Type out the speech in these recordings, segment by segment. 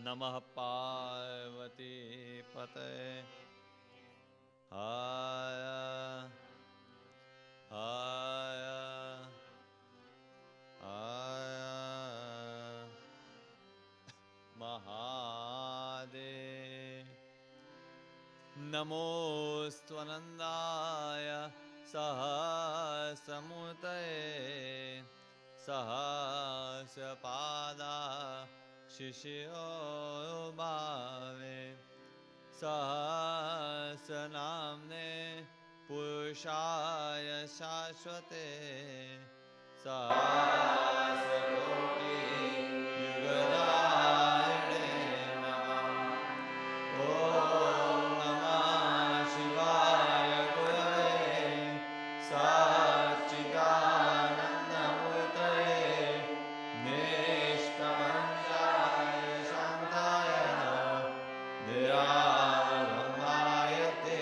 नमः पार्वती पते हाय हाय हाय महादेव नमोऽस्त्वनन्दाय सहस्रमूर्तये सहस्रपादा शिशो भावे सहस्रनाम्ने पुरुषाय शाश्वते सहस्रकोटि युगधारिणे नमः। ॐ नमः शिवाय गुरवे सच्चिदानन्दमूर्तये निष्कपञ्चाय शान्ताय निरालम्बाय ते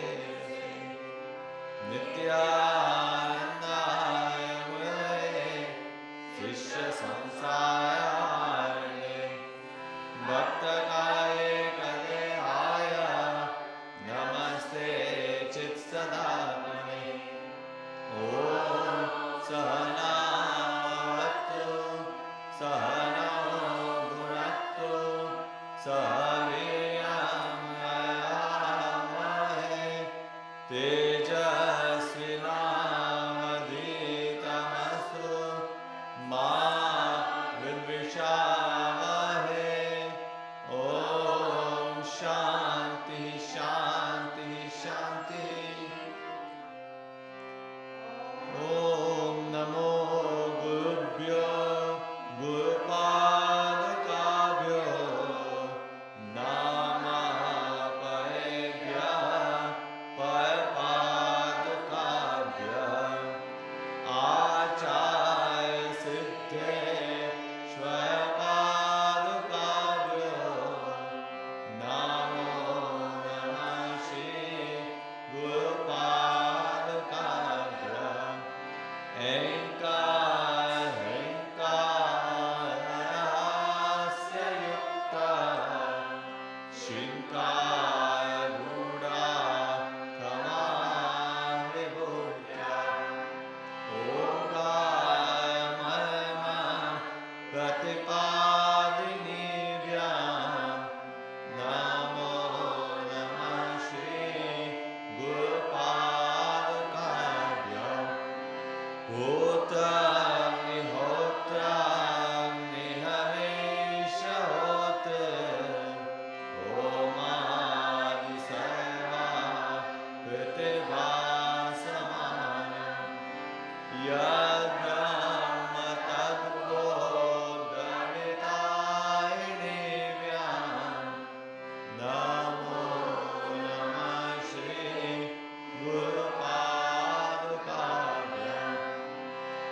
नित्यानन्दाय गुरवे शिष्यसंसाराय भक्तकाय कलेहाय नमस्ते चित्सदात्मने। ॐ सहना भवतु सहनौ भुनक्तु सह वीर्यं यवावहै तेजस्विनावधीतमस्तु मा विद्विषावहै। ॐ शान्ति शान्ति शान्ति। ॐ नमो गुरुभ्यो गुरुपादुकाभ्यो नमः परेभ्यः परपादुकाभ्यः आचार्यसिद्धेश्वरपादुकाभ्यो नमो नमः श्री गुरुपादुकाभ्यः। ह्रीङ्कारस्य युक्ता श्रीङ्काररूढा क्षमाविभूत्या ओङ्कारमर्म प्रतिपादिनीभ्यां नमो नमः श्री गुरुपादुकाभ्यः। होत्राग्निहोत्राग्निहविष्यहोत्र होमादिसर्वा कृतिभासमानम् यद्ब्रह्म तद्बोधयितायिनेभ्यः नमो नमः श्री गुरुपादुकाभ्यः।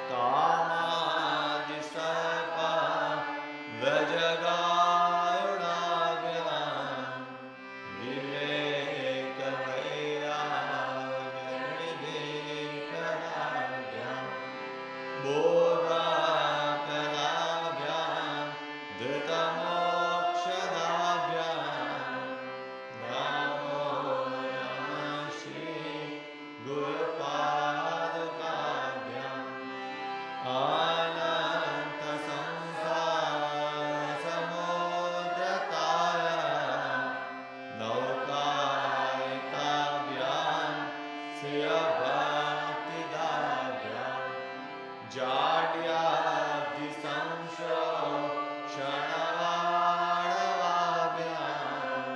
कामादिसर्प व्रजगारुणाभ्यां विवेकवैराग्यनिधिप्रदाभ्यां बोधाप्रदाभ्यां धृतमोक्षदाभ्यां नमो नमः श्री गुरुपादुकाभ्याम्। अनन्तसंसारसमुद्रताय नौकायिकाभ्यां श्रियभक्तिदाभ्यां जाड्यादिसंशोषणवाणवाभ्यां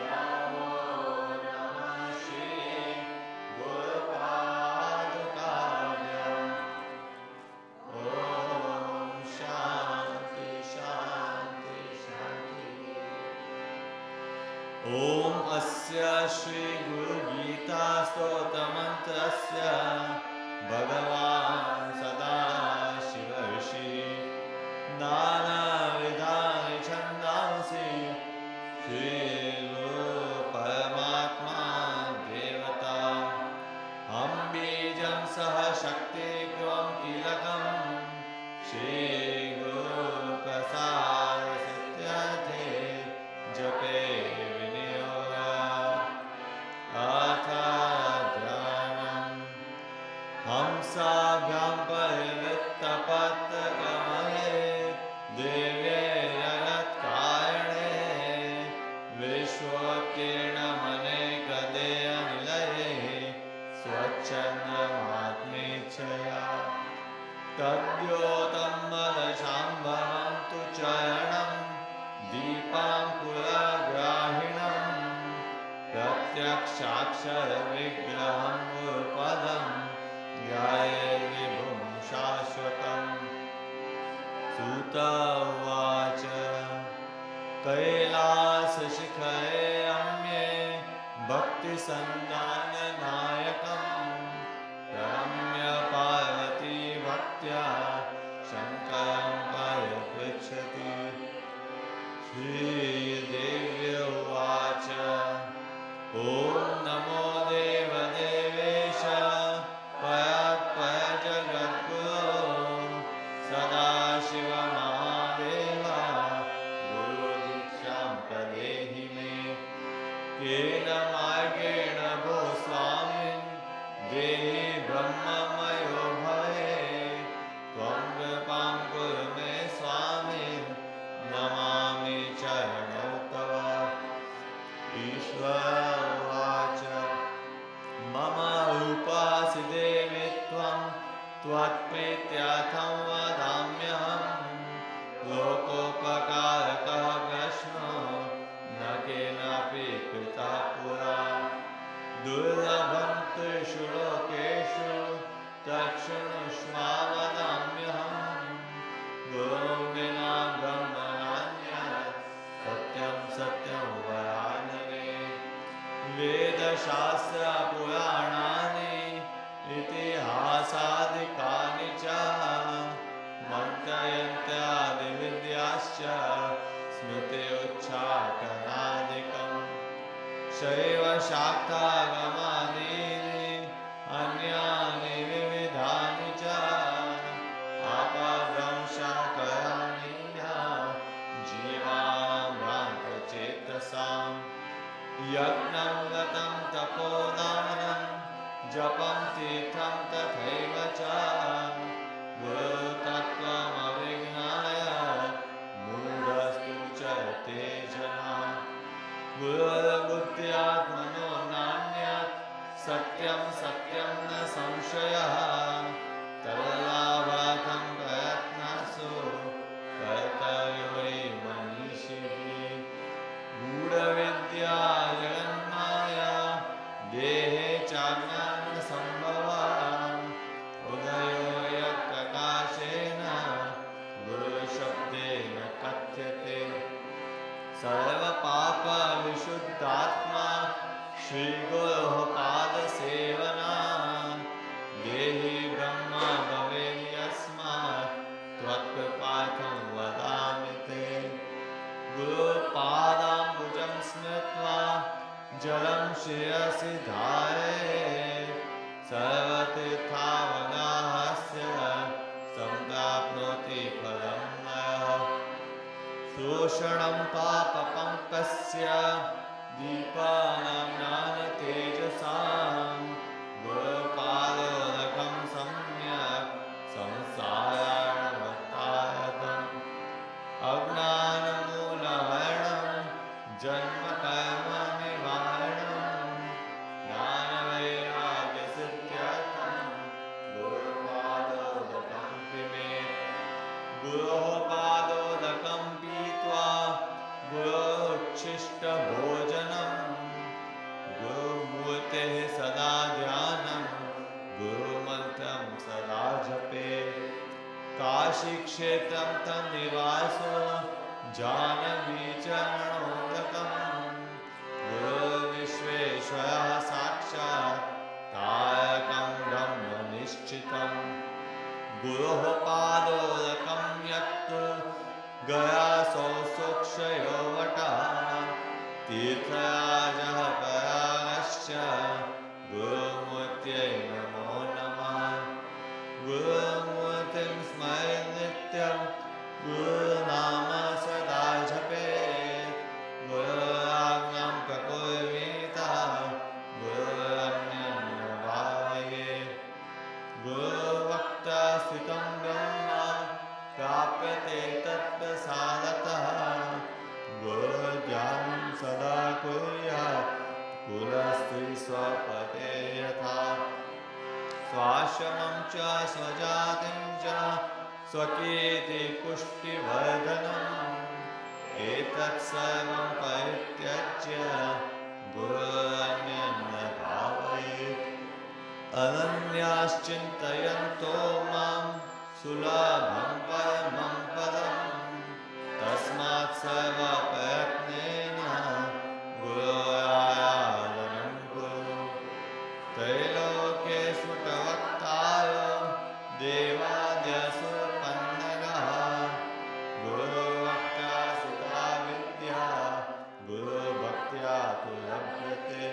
नमो नमः श्री गुरुपादुकाभ्याम्। ॐ शान्ति शान्ति शान्ति। ॐ अस्य श्री गुरुगीतास्तोत्रमन्त्रस्य भगवान् सदाशिव ऋषिः नानाविधानि छन्दांसि श्रीगुरुपरमात्मा देवता हम बीजं सह शक्ति त्वं कीलकं श्रीगुरुप्रसादसिद्ध्यर्थे स्वच्छन्दमात्मेच्छया तद्योतं मदशाम्भवं तु चरणं दीपाङ्कुरग्राहिणं प्रत्यक्षाक्षरविग्रहं गुरुपदं ध्याये विभुं शाश्वतम् सूत उवाच कैलासशिखरे रम्ये भक्तिसन्धाननायकम् रम्य पार्वती भक्त्या शङ्करं परिपृच्छति श्रीदेवी उवाच ॐ नमो देवदेवेश परात्परजगद्गुरो सदाशिवमहादेव गुरुदीक्षां प्रदेहि मे केन मार्गेण भो स्वामिन् देहि ब्रह्ममयो भवे त्वं कृपां कुरु मे स्वामिन् नमामि चरणौ तव ईश्वर उवाच मम रूपासि देवि त्वं त्वत्प्रीत्यर्थं वदाम्यहं लोकोपकारकः प्रश्नो न केनापि कृतः पुरा दुर्लभं त्रिषु लोकेषु तच्छृणुष्व वदाम्यहं गुरुं विना ब्रह्मणान्यत् सत्यं सत्यं वरानने वेदशास्त्रपुराणानि इतिहासादिकानि च मन्त्रयन्त्रादिविद्याश्च स्मृत्युच्चाटनादिकम् शैवशाक्तागमादीनि अन्यानि विविधानि च अपभ्रंशङ्कराणि जीवानां भ्रान्तचेतसां यज्ञं गतं तपोदानं जपं तीर्थं तथैव च गुरुतत्त्वमविज्ञाय मूढस्तु च ते जनाः गुरुर्बुद्ध्यात्मनो नान्यत् सत्यं सत्यं न संशयः तल्लाभार्थं प्रयत्नसु कर्तव्यो हि मनीषिभिः गूढविद्या जगन्माया देहे चाज्ञानसम्भवा उदयो यत्प्रकाशेन गुरुशब्देन कथ्यते सर्वपापविशुद्धात्मा श्रीगुरोः पादसेवना देहि ब्रह्मा भवेद्यस्मात् त्वत्कृपार्थं वदामि ते गुरुपादाम्बुजं स्मृत्वा जलं शिरसि धारयेत् सर्वतीर्थावगाहस्य सम्प्राप्नोति फलं नरः शोषणं पापपङ्कस्य दीपानां ज्ञानतेजसां गुरुपादोदकं सम्यक् संसारार्णवतारकम् अज्ञानमूलहरणं जन्मकर्मनिवारणं ज्ञानवैराग्यसिद्ध्यर्थं गुरुपादोदकं पिबेत् गुरोः पादोदकं पीत्वा गुरोच्छिष्टभोजनं गुरुमूर्तेः सदा ध्यानं गुरुमन्त्रं सदा जपेत् काशीक्षेत्रं तन्निवासो जानवीचरणोदकं गुरुर्विश्वेश्वरः साक्षात् तारकं ब्रह्मनिश्चितं गुरोः पादोदकं यत्तु गयासौ सूक्षयो वटः तीर्थराजः परागश्च गुरुमूर्त्यै नमो नमः गुरुमूर्तिं स्मरेत् नित्यं गुरुनाम सदा जपेत् गुरुराज्ञां प्रकुर्वीत गुरुरन्यं न भावयेत् गुरुवक्ता स्थितं ब्रह्म प्राप्यते तत्प्रसादतः गुरुर्ध्यानं सदा कुर्यात् कुलस्त्री स्वपते यथा स्वाश्रमं च स्वजातिं च स्वकीर्ति पुष्टिवर्धनम् एतत् सर्वं परित्यज्य गुरुरन्यं न भावयेत् अनन्याश्चिन्तयन्तो मां सुलभं परमं पदम् तस्मात् सर्वप्रयत्नेन गुरोराराधनं कुरु त्रैलोक्ये स्फुटवक्ताय देवाद्यसुरपन्नगः गुरुभक्त्या सुता विद्या गुरुभक्त्या तु लभ्यते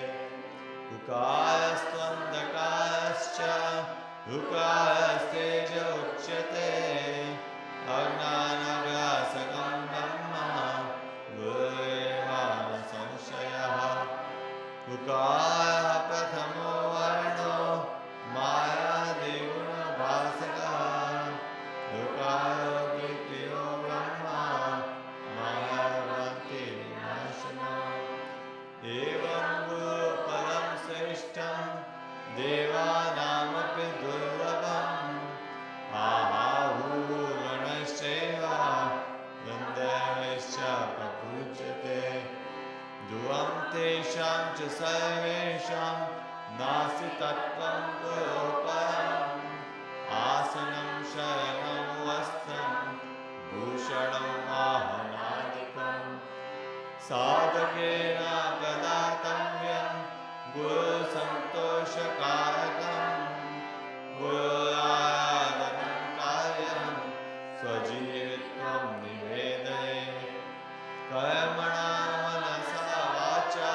उकारस्त्वन्धकारश्च ऋकारस्तेज उच्यते अज्ञानग्रासकं ब्रह्म गुरुरेव न संशयः ऋकारः प्रथमो वर्णो मायादिगुणभासकः ऋकारो द्वितीयो ब्रह्म मायावन्ति विनाशनम् एवं गुरुपदं श्रेष्ठं देवानामपि दुर्लभम् आहुगणश्चैव गन्धर्वैश्च प्रपूज्यते ध्रुवं तेषां च सर्वेषां नास्ति तत्त्वं गुरोपरम् आसनं शयनं वस्त्रं भूषणं वाहनादिकम् साधकेन प्रदातव्यं गुरुसन्तोषकारकम् गुरुराराधनं कार्यं स्वजीवित्वं निवेदयेत् कर्मणा मनसा वाचा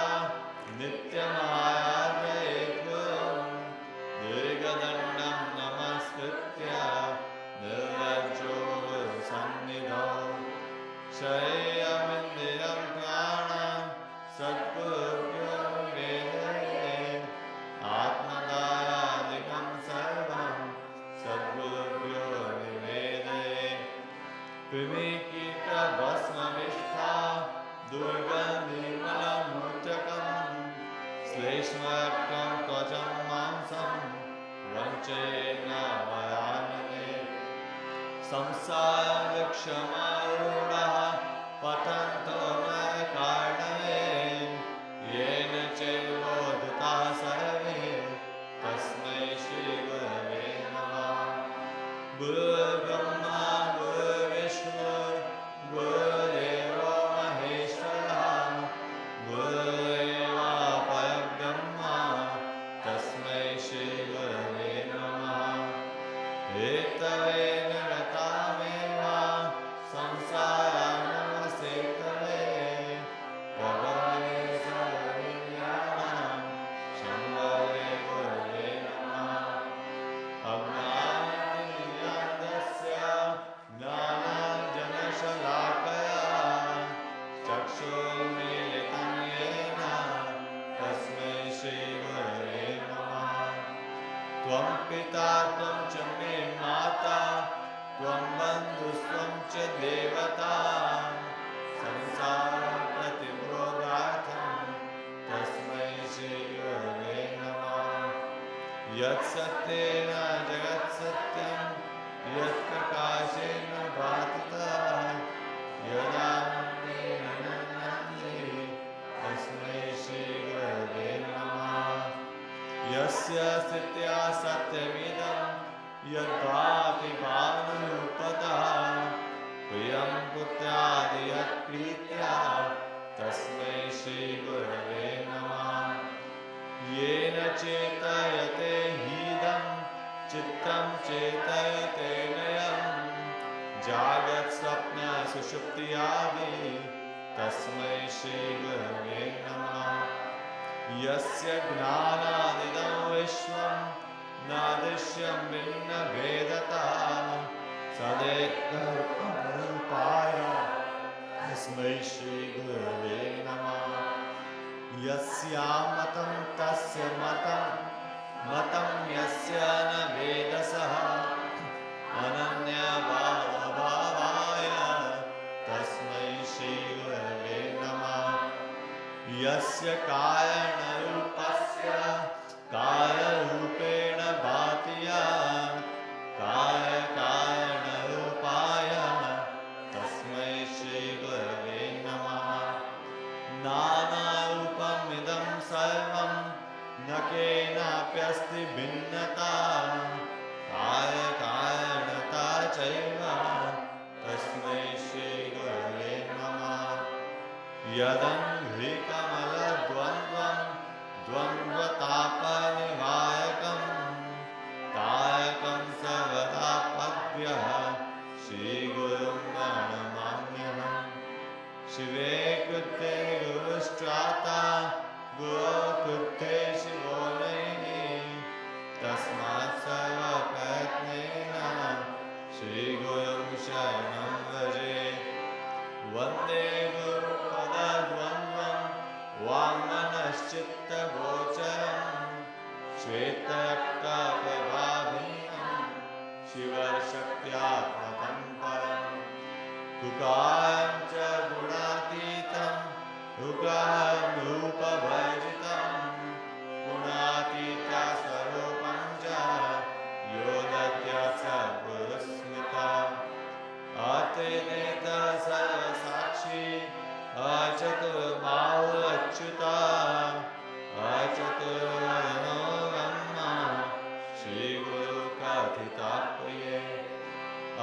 नित्यमाराधयेत् गुरुं दीर्घदण्डं नमस्कृत्य निर्लज्जो गुरुसन्निधौ शरीरमिन्द्रियं प्राणं सद्गुरुभ्यो निवेदयेत् आत्मदायादिकं सर्वं सद्गुरुभ्यो निवेदयेत् कृमिकीटभस्मविष्ठा दुर्गन्धिमलमूत्रकं श्लेष्मरक्तं त्वचं मांसं वञ्चयेन्न वरानने संसारवृक्षमारूढः पतन्तो नरकार्णवे येन चैवोदिताः सर्वे तस्मै श्रीगुरवे नमः गुरुर्ब्रह्मा गुरुर्विष्णु गुरुर्देवो महेश्वरः गुरुरेव परब्रह्म तस्मै श्रीगुरवे नमः एतवेन रतामेव संसारानमसेतवे प्रभवे सर्वविद्यानां शम्भवे गुरवे नमः अज्ञानतिमिरान्धस्य ज्ञानाञ्जनशलाकया चक्षुर्मीलितं येन तस्मै श्रीगुरवे नमः त्वं पिता त्वं च मे माता त्वं बन्धुस्त्वं च देवता संसारप्रतिबोधार्थं तस्मै श्रीगुरवे नमः यत्सत्येन जगत्सत्यं यत्प्रकाशेन भाति यदानन्देन नन्दन्ति तस्मै श्रीगुरवे नमः यस्य स्थित्या सत्यमिदं यद्भाति भानुरूपतः प्रियं पुत्रादि यत्प्रीत्या तस्मै श्रीगुरवे नमः येन चेतयते हीदं चित्तं चेतयते नयं जागत्स्वप्नसुषुप्त्यादि तस्मै श्रीगुरवे नमः यस्य ज्ञानादिदं विश्वं न दृश्यं भिन्नभेदतः सदैकरूपाय तस्मै श्रीगुरवे नमः यस्यामतं तस्य मतं यस्य न वेदसः अनन्यभावाय तस्मै श्रीगुरवे नमः यस्य कारणरूपस्य कारणरूपेण भाति तदप्यस्ति भिन्नता कार्यकारणता चैव तस्मै श्रीगुरवे नमः। यदङ्घ्रिकमलद्वन्द्वं द्वन्द्वतापनिवारकं तारकं सर्वतापद्भ्यः श्रीगुरुं प्रणमाम्यहम्। शिवे कृते गुरुष्ट्राता गुरो कृते शिवो नैः तस्मात् सर्वप्रयत्नेन श्रीगुरुं शरणं व्रजे। वन्दे गुरुपदद्वन्द्वं वाङ्मनश्चित्तगोचरं श्वेतरक्तप्रभाभिन्नं शिवशक्त्यात्मकं परम्। तुकारं च गुणातीतं ऋकारं रूपवर्जितं गुणातीतस्वरूपं च यो दद्यात् स गुरुस्मृतः। अत्रिनेत्रः सर्वसाक्षी अचतुर्बाहुरच्युतः अचतुर्वदनो ब्रह्मा श्रीगुरुकथितप्रिये।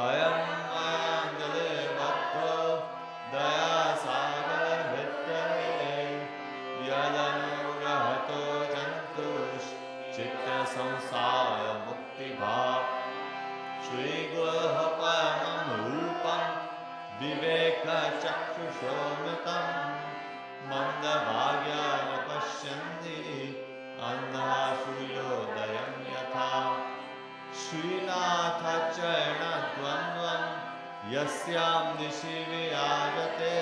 अयं मङ्गलबद्धो दयासागरभित्तरे यदनुग्रहतो जन्तुश्चित्तसंसारमुक्तिभाक्। श्रीगुरोः परमं रूपं विवेकचक्षुषोमृतं मन्दभाग्यान् पश्यन्ति अन्धासूर्योदयं यथा। श्रीनाथचरणद्वन्द्वं यस्यां दिशि विराजते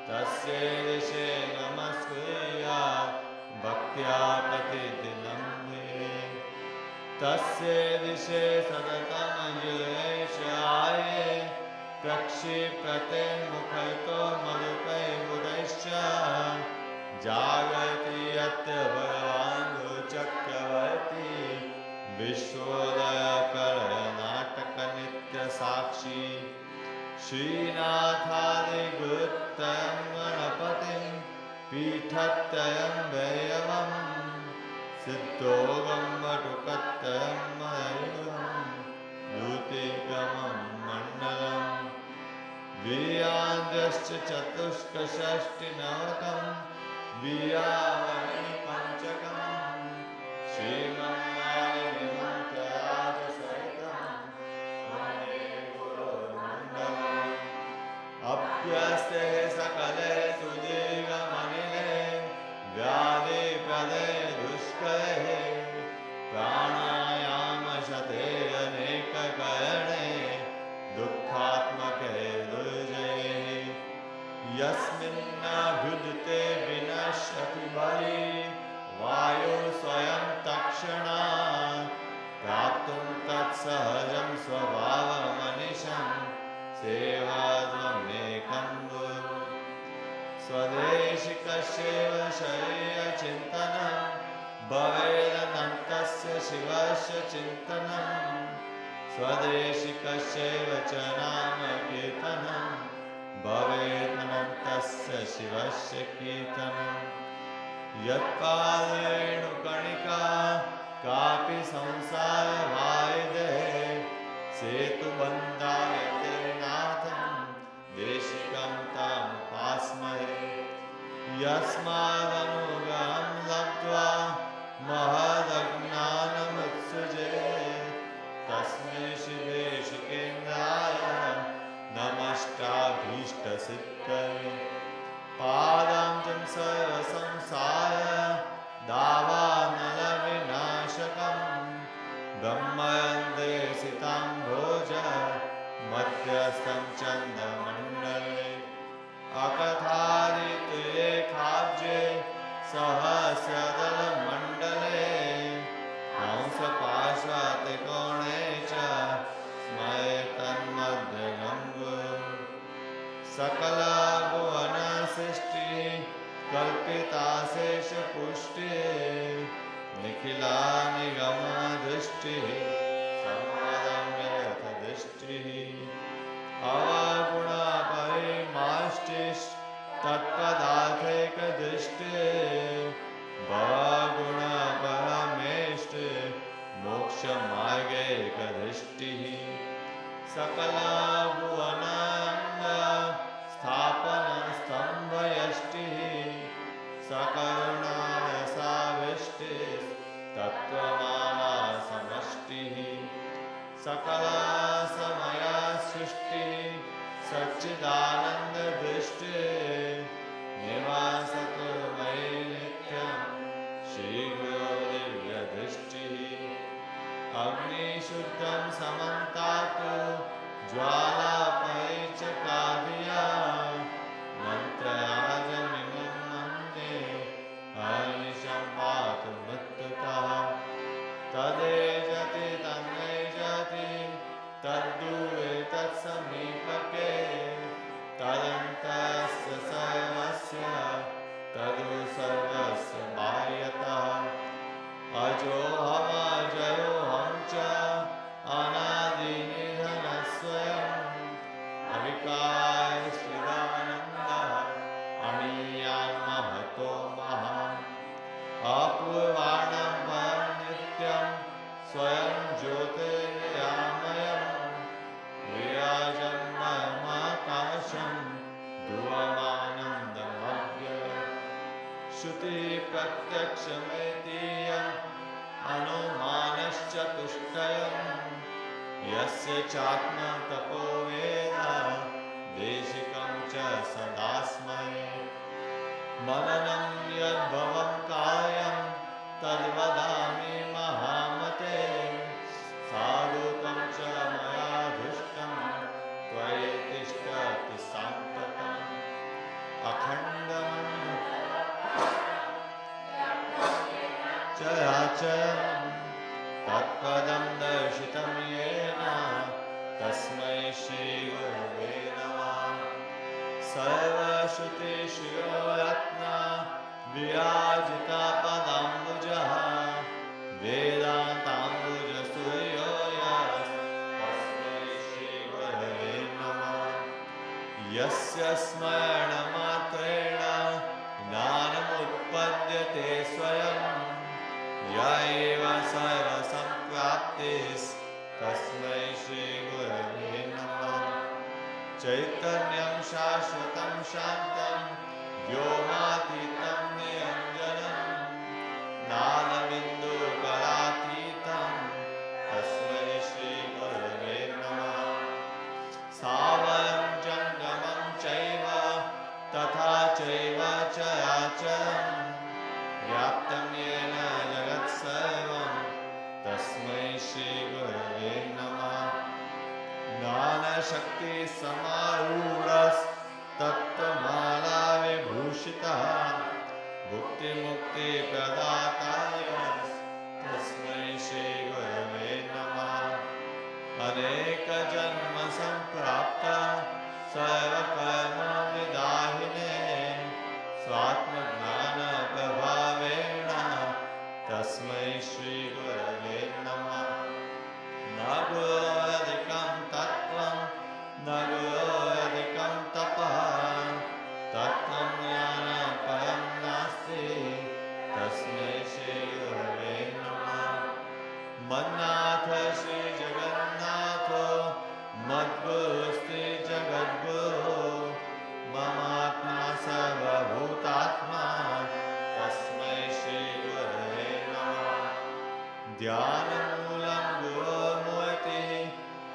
तस्यै दिशि नमस्कुर्यात् भक्त्या प्रतिदिनं मुने। तस्यै दिशि सततं युगेशाये प्रक्षिप्रते मुखतो मधुकैर्बुधैश्च जागर्ति यत्र भगवान् गुरुचक्रवर्ती विश्वोदयकलनाटकनित्यसाक्षी। श्रीनाथादिगुरुत्रयं गणपतिं पीठत्रयं भैरवं सिद्धोगं वटुकत्रयं मयूरं दूतिगमं मण्डलम्। वीर्याद्यश्च चतुष्कषष्टिनवकं वीर्यावरणिपञ्चकं श्रीमन्नारायणमन्त्रराजसहितं वन्दे गुरुर्मण्डलम्। अभ्यस्ते सकले सुदीर्घमनिले व्याधिप्रदे दुष्करे प्राणायामशते अनेककरणे दुःखात्मके दुर्जये। यस्मिन्नाभ्युदिते विनश्यति बली वायु स्वयं तत्क्षणात् प्राप्तुं तत्सहजं स्वभावमनिशं सेवात्वमेकं गुरु। स्वदेशिकस्यैव शरीरचिन्तनं भवेदनन्तस्य शिवस्य चिन्तनं स्वदेशिकस्यैव च नाम कीर्तनं भवेदनन्तस्य शिवस्य कीर्तनं। यत्पादेणुकणिका कापि संसारवारिधे सेतुबन्धायते नाथं देशिकं तामुपास्महे। यस्मादनुग्रहं लब्ध्वा महदज्ञानमुत्सृजे तस्मै शिवेशिकेन्द्राय नमष्टाभीष्टसिद्धये। पादाब्जं सर्वसंसार दावानलविनाशकं ब्रह्मरन्ध्रे सिताम्भोज मध्यस्थं चन्द्रमण्डले। अकथादितुरेखाब्जे सहस्रदलमण्डले हंसपाशातिकोणे च स्मरे तन्मध्यगं गुरुम्। सकलभुवनसृष्टिः कल्पिताशेषपुष्टिः निखिलानिगमदृष्टिः संवदम्यर्थदृष्टिः। अवगुणपरिमाष्टिस्तत्पदार्थैकदृष्टिः भवगुणपरमे मोक्षमार्गैकदृष्टिः सकलभुवनाङ्ग स्थापनस्तम्भयष्टिः सकरुणारसाविष्टिस्तत्त्वमाला समष्टिः सकलासमया सृष्टिः सच्चिदानन्ददृष्टिः निवासतु मयि नित्यं श्रीगुरो दिव्यदृष्टिः अग्निशुद्धं समन्तातु ज्वालापैचकादिया मन्त्रराजमिमं मन्ये अनिशं पातु मृत्युतः तदेजति तन्नेजति तद्दूरे तत्समीपके तदन्तस्य सर्वस्य तदु सर्वस्य बाह्यतः अजोऽहमजयोऽहं च अनादिनिधनस्वयम् अविकारश्चिदानन्दः अणीयान्महतो महान् अपूर्वाणं परं नित्यं स्वयं ज्योतिर्यामयम् विराजं ममाकाशं ध्रुवमानन्दमव्ययम् श्रुतिप्रत्यक्षमेतीयम् अनुमानश्चतुष्टयम् यस्य चात्मतपो वेद देशिकं च सदा स्मरे मननं यद्भवं कायं तद्वदामि महामते साधुकं च मया दृष्टं त्वयि तिष्ठति साम्प्रतम् अखण्डं चराचरं तत्पदं दर्शितं येन तस्मै श्रीगुरवे नमः सर्वश्रुतिषु यो रत्ना विराजिता पदाम्बुजः वेदान्ताम्बुजसूर्यो यस्तस्मै श्रीगुरवे नमः यस्य स्मरणमात्रेण ज्ञानमुत्पद्यते स्वयं य एव सर्वसम्प्राप्तिस्तस्मै श्रीगुरवे नमः चैतन्यं शाश्वतं शान्तं व्योमातीतं निरञ्जनं नादबिन्दुकलातीतं तस्मै श्रीगुरवे नमः सावरं जङ्गमं चैव तथा चैव चराचरं व्याप्तं येन जगत्सर्वं तस्मै श्रीगुरवे नमः ज्ञानशक्तिसमारूढस्तत्त्वमाला विभूषितः भुक्तिमुक्तिप्रदाताय तस्मै श्रीगुरवे नमः अनेकजन्मसम्प्राप्ता सर्वकर्मविदाहिने स्वात्मज्ञानप्रभावेण तस्मै श्रीगुरवे नमः न गुरोरधिकं तत्त्वं न गुरोरधिकं तपः तत्त्वं ज्ञानपरं नास्ति तस्मै श्रीगुरवे नमः मन्नाथ श्रीजगन्नाथो मद्गुरुस्ति जगद्गुरुः ममात्मा सर्वभूतात्मा तस्मै श्रीगुरवे नमः ध्यानमूलं गुरोर्मूर्तिः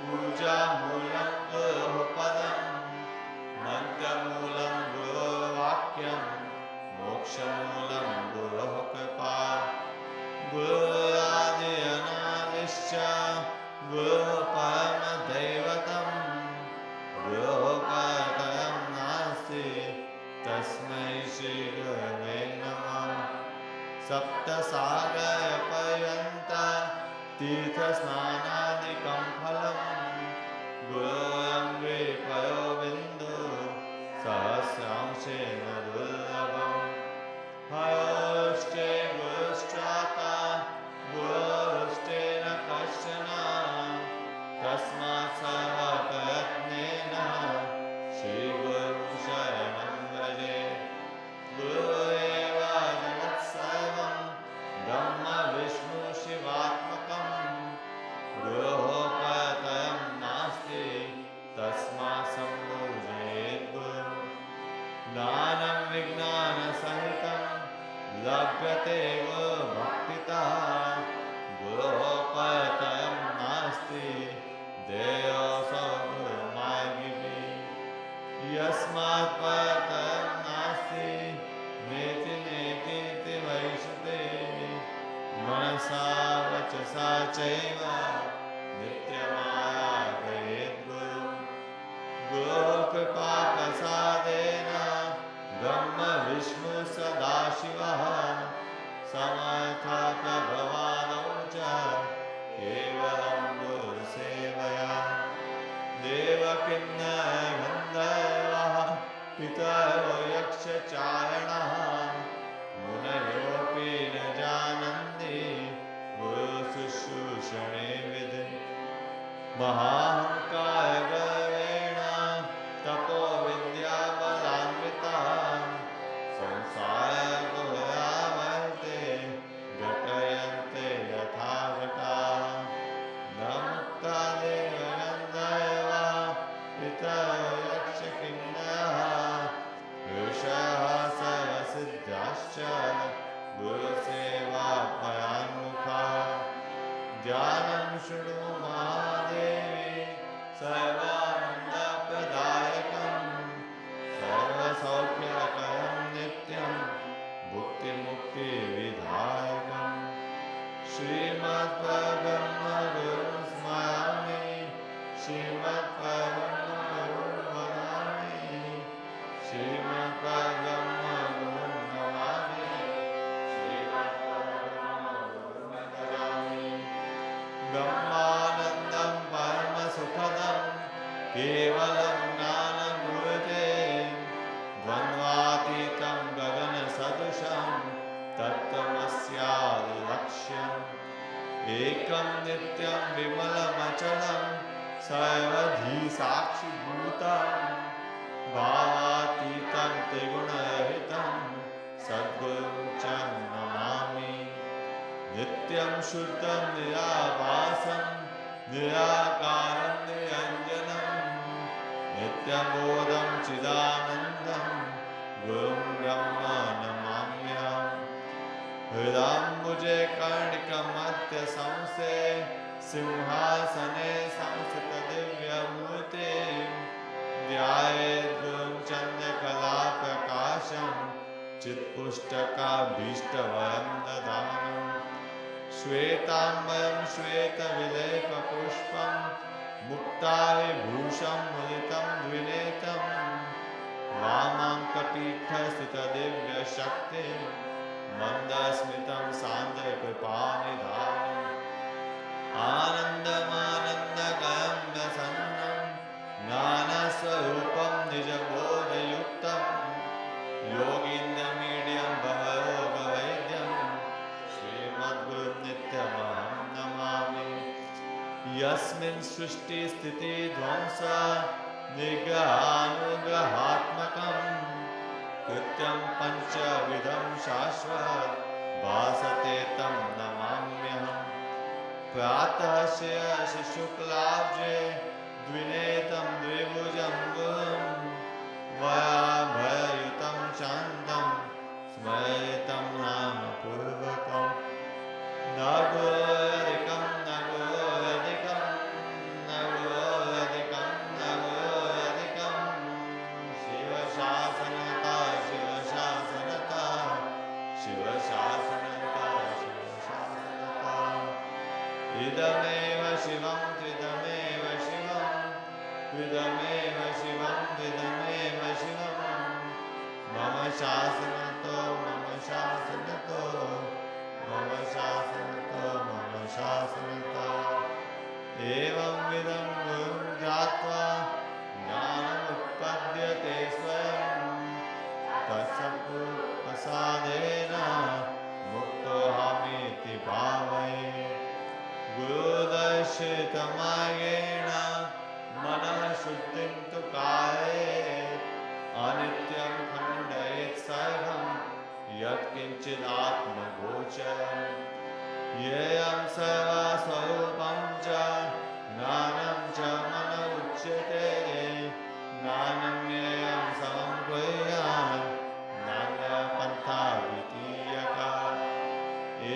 पूजामूलं गुरोः पदं मन्त्रमूलं गुरोर्वाक्यं मोक्षमूलं गुरोः कृपा गुरोरादिरनादिश्च गुरोः परमदैवतं गुरोः परतरं नास्ति तस्मै श्रीगुरवे नमः सप्तसागरपर्यन्तं तीर्थस्नानादिकं फलं गुरोरङ्गे पयोबिन्दु सहस्रांशेन दुर्लभम् हयोष्टे गुरुश्चाता गुरोष्टेन कश्चन तस्मात् सर्वप्रयत्नेन श्रीगुरुं शरणं व्रजे गुरुरेव जगत्सर्वं ब्रह्म विष्णु शिवात्मकं मनसा चैव नित्यमाया गयेद्गुरु गुरुकृपाप्रसादेन ब्रह्म विष्णु सदाशिवः समर्थप्रभवादौ च केवलं गुरुसेवया देवकिन्नरगन्धर्वः पितरो यक्षचारणः मुनयोऽपि न जानन्ति गुरुशुश्रूषणे विधि महाहंकारगर्वेण तपो विद्याबलान्वितः संसारगुहावर्ते घटयन्ते यथा घटाः न मुक्ता देवगन्धर्वा पितरो यक्षकिन्नरः ऋषयः सर्वसिद्धाश्च गुरुसेवापरान्मुखाः ध्यानं शृणु महादेवी सर्वानन्दप्रदायकं सर्वसौख्यकरं नित्यं भुक्तिमुक्तिविधायकम् श्रीमद्परब्रह्मगुरुं स्मरामि श्रीमद्परब्रह्मगुरुं वदामि श्रीमद्परब्रह्मगुरुं नमामि श्रीमद्परब्रह्मगुरुं भजामि ब्रह्मानन्दं परमसुखदं केवलं ज्ञानमूर्ते द्वन्द्वातीतं गगनसदृशं तत्त्वमस्यादिलक्ष्यम् एकं नित्यं विमलमचलं सर्वधी साक्षिभूतं भावातीतं त्रिगुणरहितं सद्गुरुं च नमामि नित्यं शुद्धं निराभासं निराकारं निरञ्जनं नित्यबोधं चिदानन्दं गुरुं ब्रह्म नमाम्यहम् हृदाम्बुजे कर्णिकमध्य संसे सिंहासने संस्थितदिव्यमूर्ते ध्यायेद्गुरुं चन्द्रकलाप्रकाशं चित्पुस्तकाभीष्टवरं ददानं श्वेताम्बरं श्वेतविलेपपुष्पं मुक्ताविभूषं मुदितं द्विनेत्रं वामाङ्कपीठस्थितदिव्यशक्तिं मन्दस्मितं सान्द्रकृपानिधानम् आनन्दमानन्दकरं व्यसन्नं ज्ञानस्वरूपं निजबोधयुक्तं योगीन्द्रमीड्यं भवरोगवैद्यं श्रीमद्गुरुं नित्यमहं नमामि यस्मिन् सृष्टिस्थितिध्वंस निग्रहानुग्रहात्मकं कृत्यं पञ्चविधं शाश्वत भासते तं नमाम्यहम् प्रातः श्रेयसि शुक्लाब्जे द्विनेत्रं द्विभुजं गुरुं वराभययुतं शान्तं स्मरितं नाम पूर्वकं न गुरोरधिकं न गुरोरधिकं न गुरोरधिकं न गुरोरधिकं शिवशासनता शिवशासनता शिवशासनता शिवशासनता इदमेव शिवं त्रिदमेव शिवं त्रिदमेव शिवं त्रिदमेव शिवं मम शासनतो मम शासनतो मम शासनतो मम शासनतो एवं विधं गुरुं ध्यात्वा ज्ञानमुत्पद्यते स्वयं तत्सत्प्रसादेन मुक्तोऽहमीति भावये गुरुदर्शितमार्गेण मनः शुद्धिं तु कारयेत् अनित्यं खण्डयेत् सर्वं यत्किञ्चिदात्मगोचरं येयं सर्वस्वरूपं च ज्ञानं च मन उच्यते ज्ञानं येयं समं कुर्यात् नान्यपन्था द्वितीयका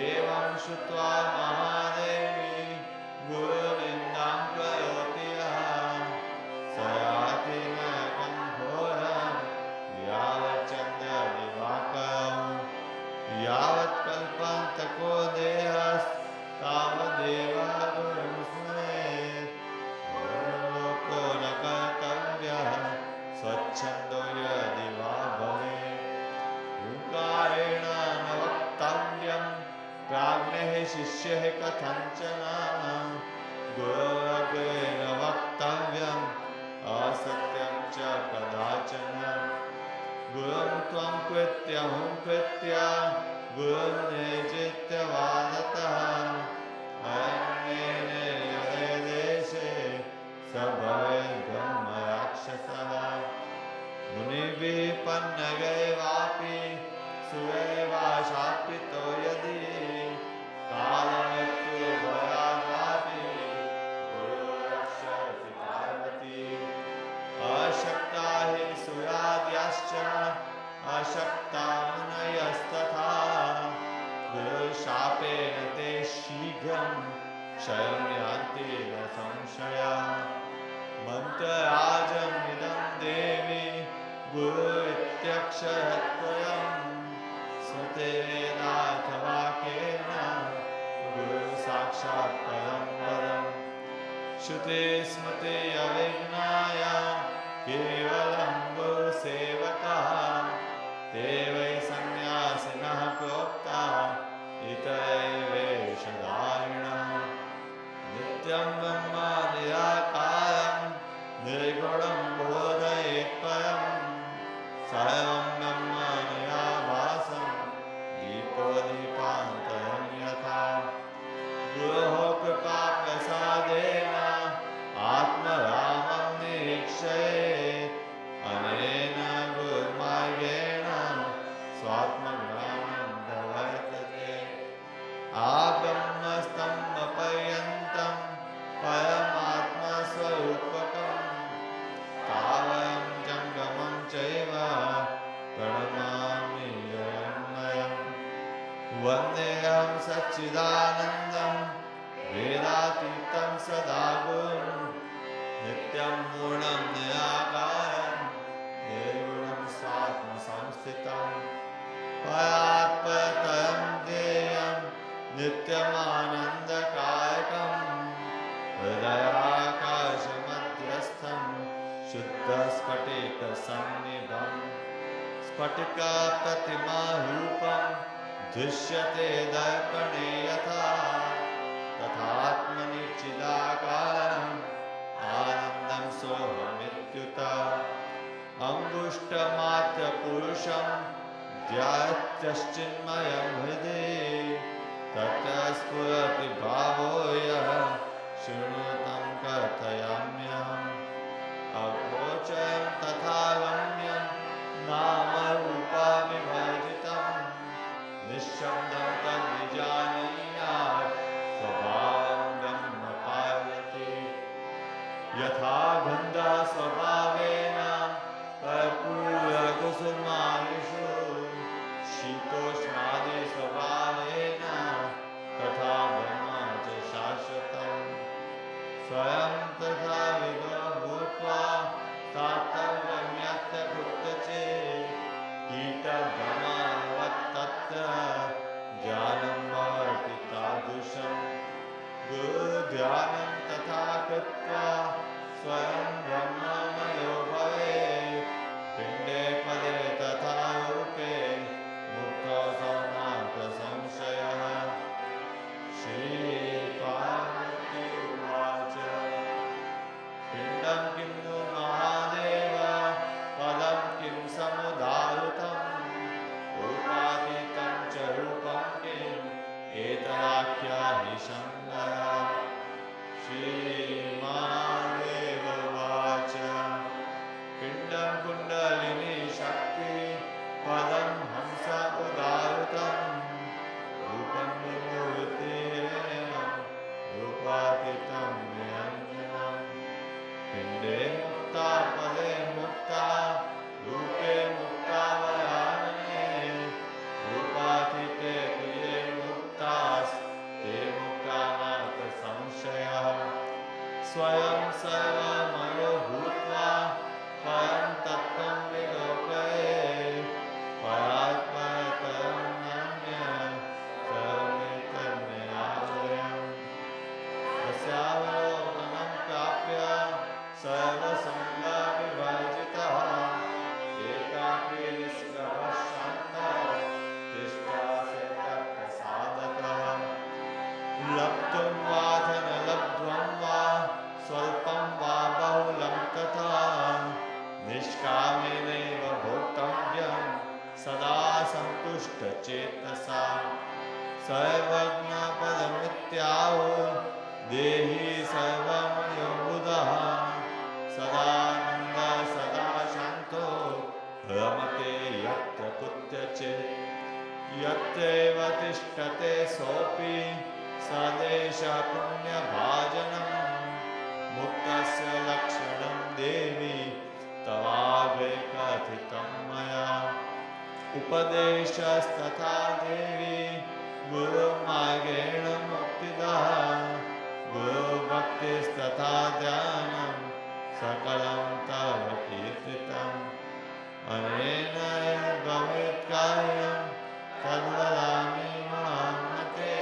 एवं श्रुत्वा महादेवी गुरुनिन्दां करोति यः स याति नरकं घोरं यावच्चन्द्रदिवाकरं यावत् कल्पान्तको देहस्तावदेव एव गुरुं स्मरेत् गुरुर्लोको न कर्तव्यः स्वच्छन्दो यदि वा भवेत् ओङ्कारेण न वक्तव्यं प्राज्ञः शिष्यः कथञ्चन गुरोरग्रेण वक्तव्यम् असत्यं च कदाचन गुरुं त्वं कृत्य हुं कृत्य गुरुं निजित्य वादतः अरण्येन यदे देशे स भवेत् ब्रह्मराक्षसः मुनिभिः पन्नगैवापि सुरैवाशापितो यदि कालमृत्युभयाद्वापि गुरो रक्षति पार्वती अशक्ता हि सुराद्याश्च अशक्ता मुनयस्तथा गुरुशापेन ते शीघ्रं क्षयं यान्ति न संशयः मन्त्रराजमिदं देवी गुरु इत्यक्षरद्वयम् स्मृते वेदार्थवाक्येन गुरु साक्षात् परं पदम् श्रुते स्मृते अविज्ञाय केवलं गुरुसेवकः ते वै सन्न्यासिनः प्रोक्ता इतरैवेषधारिणः नित्यं ब्रह्म निराकारं निर्गुणं बोधयेत् परं सर्वं ब्रह्म निराभासं दीपो दीपान्तरं यथा गुरोः कृपाप्रसादेन आत्मरामं निरीक्षयेत् अनेन गुरुमार्गेण स्वात्मज्ञानं प्रवर्तते आब्रह्मस्तम्भपर्यन्तं परमात्मस्वरूपकं स्थावरं जङ्गमं चैव प्रणमामि योऽन्वयम् वन्देऽहं सच्चिदानन्दं वेदातीतं सदा गुरुं नित्यं पूर्णं निराकारं निर्गुणं स्वात्मसंस्थितं परात्परतरं ध्येयं नित्यमानन्दकारकं हृदयाकाशमध्यस्थं शुद्धस्फटिकसन्निभं स्फटिकाप्रतिमारूपं दृश्यते दर्पणे यथा तथात्मनि चिदाकारम् आनन्दं सोऽहमित्युत अङ्गुष्ठमात्रपुरुषं ध्यायत्यश्चिन्मयं हृदि तत्र स्फुरति भावो यः शृणुतं कथयाम्यहम् अगोचरं तथा गम्यं नामरूपाविवर्जितं निःशब्दं तद्विजानीयात् स्वभावं ब्रह्म पार्वती यथा गन्धः स्वभावेन कर्पूरकुसुमादिषु शीतोष्णादि स्वभावेन तथा ब्रह्म च शाश्वतं स्वयं तथा विदो भूत्वा सातव्यम्यत्र कुत्रचित् कीटभ्रमवत्तत्र ज्ञानं भवति तादृशं गुरुध्यानं तथा कृत्वा स्वयं ब्रह्ममयो भवेत् पिण्डे पदे तथा रूपे मुक्तो सौनार्थसंशयः श्रीपार्वती उवाच पिण्डं किं नु महादेव पदं किं समुदाहृतं रूपातीतं च रूपं किम् एतदाख्याहि शङ्कर श्रीमहादेव उवाच पिण्डं कुण्डलिनी शक्ति पदं हंस उदाहृतं रूपं विभूतिरेण रूपातीतं निरञ्जनं पिण्डे मुक्ता पदे मुक्ता रूपे मुक्ता वरानने रूपातीते तुये मुक्तास्ते मुक्ता नाथ संशयः स्वयं सर्वमयो भूत्वा परं तत्त्वं विलोकयेत् परात्परतरं नान्यत् सर्वमेतन्निरालयम् तस्यावलोकनं प्राप्य सर्वसङ्गविवर्जितः एकाकी निष्कपः शान्तः तिष्ठति तत्प्रसादतः लब्धुं वा धनलब्ध्वं वा स्वल्पं वा बहुलं तथा निष्कामेनैव भोक्तव्यं सदा सन्तुष्टचेतसा सर्वज्ञपदमित्याहो देहि सर्वमयो बुधः सदानन्द सदा शान्तो रमते यत्र कुत्रचित् यत्रैव तिष्ठते सोऽपि सदेशः पुण्यभाजनम् मुक्तस्य लक्षणं देवी तवाग्रे कथितं मया उपदेशस्तथा देवी गुरुमार्गेण मुक्तिदः गुरुभक्तिस्तथा ध्यानं सकलं तव कीर्तितम् अनेन यद्भवेत् कार्यं तद्वदामि महामते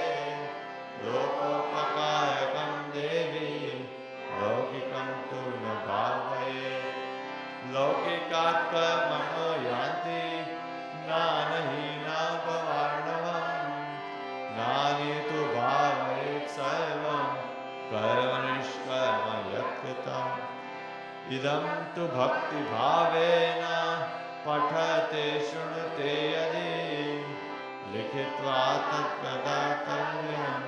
लोकोपकारकं देवी लौकिकं तु न भावये लौकिकात् कर्मणो यान्ति ज्ञानहीना भवार्णवम् ज्ञानी तु भावयेत् सर्वं कर्मनिष्कर्म यत्कृतम् इदं तु भक्तिभावेन पठते शृणुते यदि लिखित्वा तत्प्रदातव्यं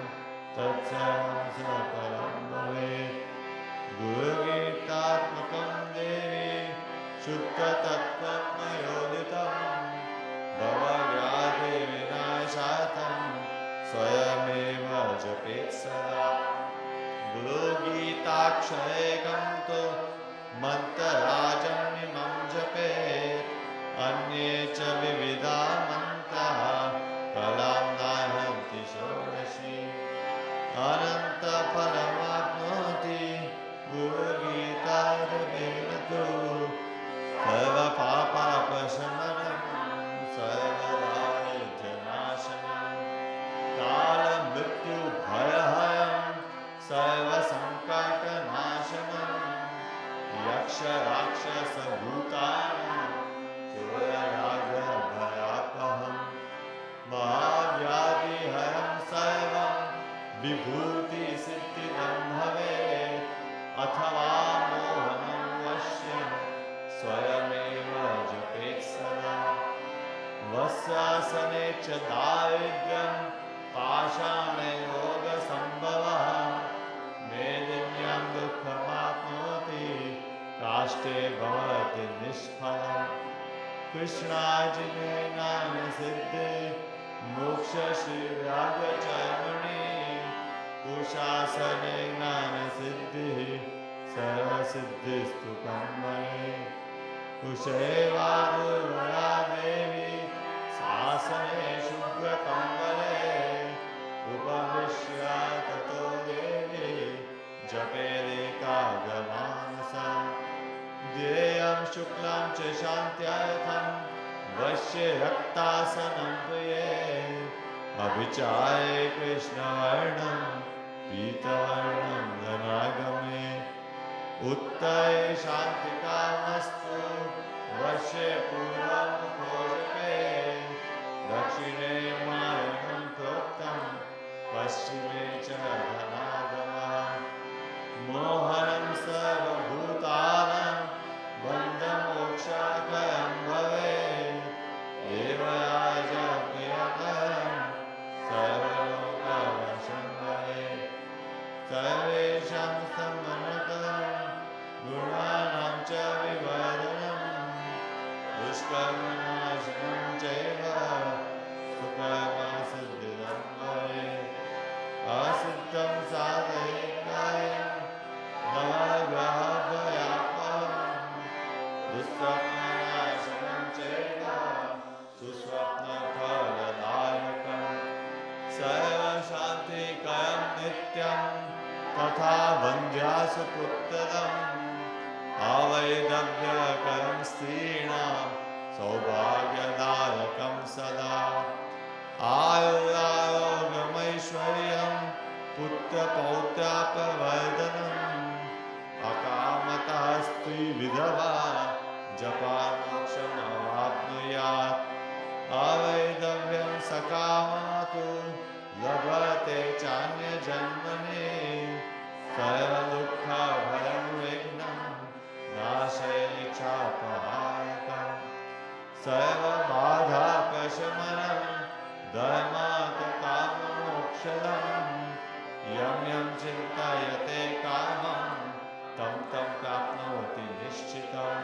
तत्सर्वं सफलं भवेत् गुरुगीतात्मकं देवी शुद्धतत्त्वं मयोदितं भवव्याधिविनाशार्थं स्वयमेव जपेत् सदा गुरुगीताक्षरेकं तु मन्त्रराजम् इमं जपेत् अन्ये च विविधा मन्त्राः कलां नाहन्ति षोडशी अनन्तफलमाप्नोति गुरुगीताजपेन तु सर्वपापापशमनं सर्वदारिद्र्यनाशनं कालमृत्युभयहरं सर्वसङ्कटनाशनं यक्षराक्षसभूतानां चोरराजभयापहं महाव्याधिहरं सर्वं विभूतिसिद्धिदं भवेत् अथवा मोहनं वश्यं स्वयमेव जपेत् सदा वस्यासने च दारिद्र्यं पाषाणे रोगसम्भवः मेदिन्यां दुःखमाप्नोति काष्ठे भवति निष्फलम् कृष्णार्जुने ज्ञानसिद्धि मोक्षश्रीरागचर्मणि कुशासने ज्ञानसिद्धिः सर्वसिद्धिस्तु कर्मणे कुशेवा दुर्वरा देवी शासने शुभ्रकम्बले उपविश्य ततो देवी जपेदेकाग्रमानसा ध्येयं शुक्लां च शान्त्यर्थं वश्ये रक्तासनं प्रिये अभिचारे कृष्णवर्णं पीतवर्णं धनागमे उत्तरे शान्तिकामस्तु वश्ये पूर्वमुखोजके दक्षिणे मायनं प्रोक्तं पश्चिमे च धनागमः मोहनं सर्वभूतानां बन्धमोक्षकरं भवेत् देवराजप्रियकरं सर्वलोकवशं भवेत् सर्वेषां सम्मनकरं गुणानां च विवर्धनं दुष्कर्मनाशनं चैव सुकर्मसिद्धिदं भवेत् असिद्धं साधयिकायं नवग्रहभयापहं दुःस्वप्ननाशनं चैव सुस्वप्नफलदायकं सर्वशान्तिकरं नित्यं तथा वन्द्यासुपुत्रदम् अवैधव्यकरं स्त्रीणां सौभाग्यदायकं सदा आयुरारोग्यमैश्वर्यं पुत्रपौत्रापवर्धनम् अकामतस्त्रि विधवा जपामोक्षमवाप्नुयात् अवैधव्यं सकामातु लभते चान्यजन्मने सर्वदुःखभयं विघ्नं नाशयिच्छापहारकम् सर्वबाधापशमनं धर्मात् काममोक्षदम् यं यं चिन्तयते कामं तं तं प्राप्नोति निश्चितम्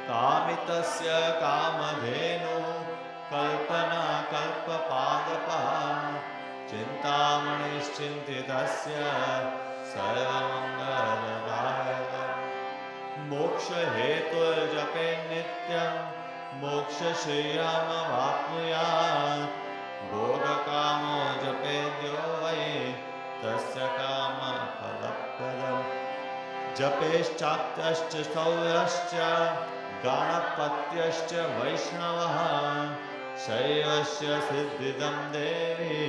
कामितस्य कामधेनु कल्पना कल्पपादपः चिन्तामणिश्चिन्तितस्य सर्वमङ्गलदायकम् मोक्षहेतुर्जपे नित्यं मोक्षश्रियमवाप्नुयात् भोगकामो जपेद्यो वै तस्य कामफलप्रदम् जपेश्चाप्यश्च सौर्यश्च गणपत्यश्च वैष्णवः शैवस्य सिद्धिदं देवी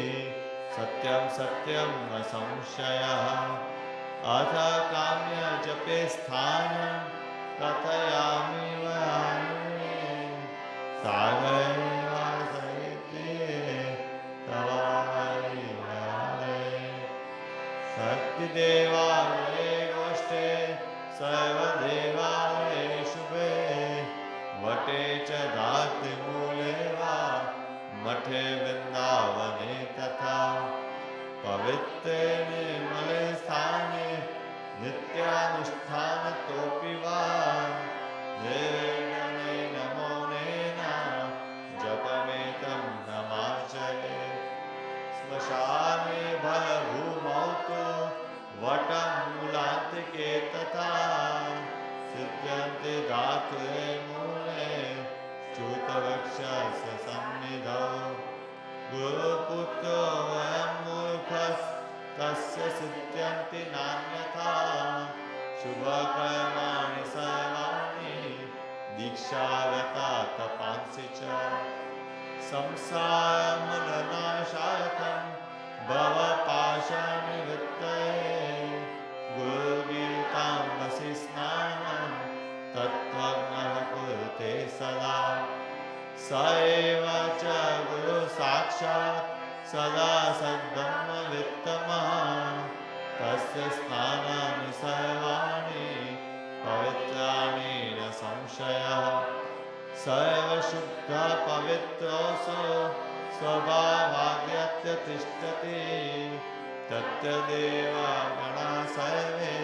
सत्यं सत्यं न संशयः अथ काम्य जपे स्थानं कथयामि वयामि सागरवासयिते तवारि वयामि शक्तिदेवालये गोष्ठे सर्वदेवालये शुभे वटे च धातृमूले वा मठे वृन्दावने तथा पवित्रे निर्मले स्थाने नित्यानुष्ठानतोऽपि वा निर्विघ्नेन मौनेन जपमेतं नमाचरे श्मशाने भवभूमौ तु वटमूलान्तिके तथा सिद्ध्यन्ति धातुरे मूले च्युतवृक्षस्य सन्निधौ गुरुपुत्रो वयं मूर्खस्तस्य सिद्ध्यन्ति नान्यथा शुभकर्माणि सर्वाणि दीक्षागता तपांसि च संसारमलनाशार्थं भवपाशनिवृत्तये गुरुगीतां वसि स्नानं तत्त्वज्ञः कुरुते सदा स एव च गुरु साक्षात् सदा सद्ब्रह्मवित्तमः तस्य स्नानानि सर्वाणि पवित्राणि न संशयः सर्वशुद्धः पवित्रोऽसौ स्वभावाद्यत्य तिष्ठति तत्र देवगणाः सर्वे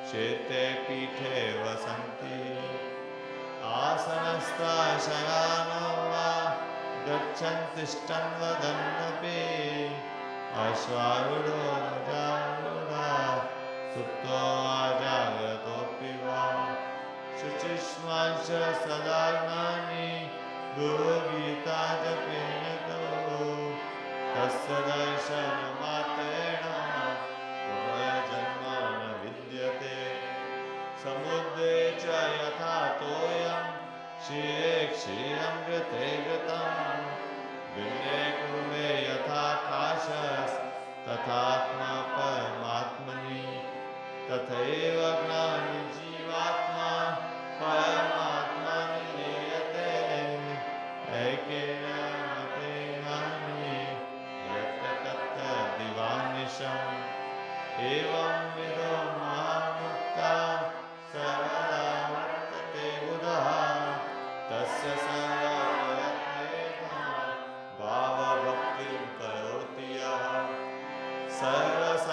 क्षेत्रे पीठे वसन्ति आसनस्था शयानो वा गच्छन् तिष्ठन् वदन्नपि अश्वारूढो जारूढः सुप्तो वा जाग्रतोऽपि वा शुचिष्मांश्च सदा ज्ञानी गुरुगीता जपेन तु तस्य दर्शनमात्रेण पुनर्जन्म न विद्यते समुद्रे च यथा तोयं क्षीरे क्षीरं घृते घृतं भिन्ने कुर्वे यथा काशस्तथात्मा परमात्मनि तथैव ज्ञानी जीवात्मा परमात्मनि लीयते ऐकेन मतेनानि यत्र तत्र दिवानिशम् एवं विदो महामुक्ता सर्वदा वर्तते बुधः तस्य सर्वप्रयत्नेन भावभक्तिं करोति यः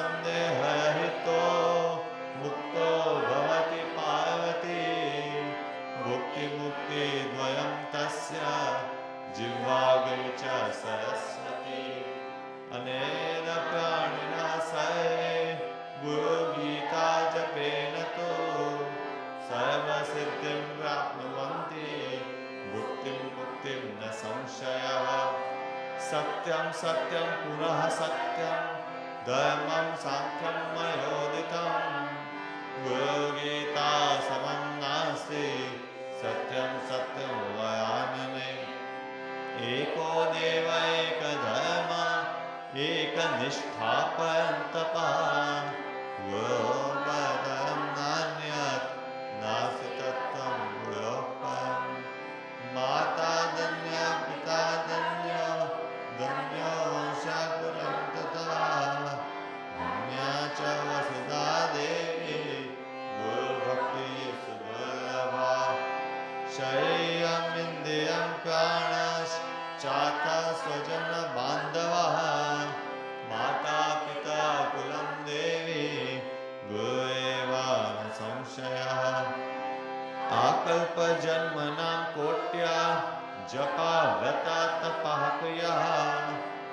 सर्वसन्देहरहितो मुक्तो भवति पार्वती भुक्तिमुक्तिद्वयं तस्य जिह्वाग्रे च सरस्वती अनेन प्राणिनः सर्वे गुरुगीता जपेन तु सर्वसिद्धिं प्राप्नुवन्ति भुक्तिं मुक्तिं न संशयः सत्यं सत्यं पुनः सत्यं धर्मं साङ्ख्यं मयोदितं गुरुगीता समं नास्ति सत्यं सत्यं वयानने एको देव एक धर्म एकनिष्ठा परन्तप कल्पजन्मनां कोट्या जपा व्रता तपः क्रियाः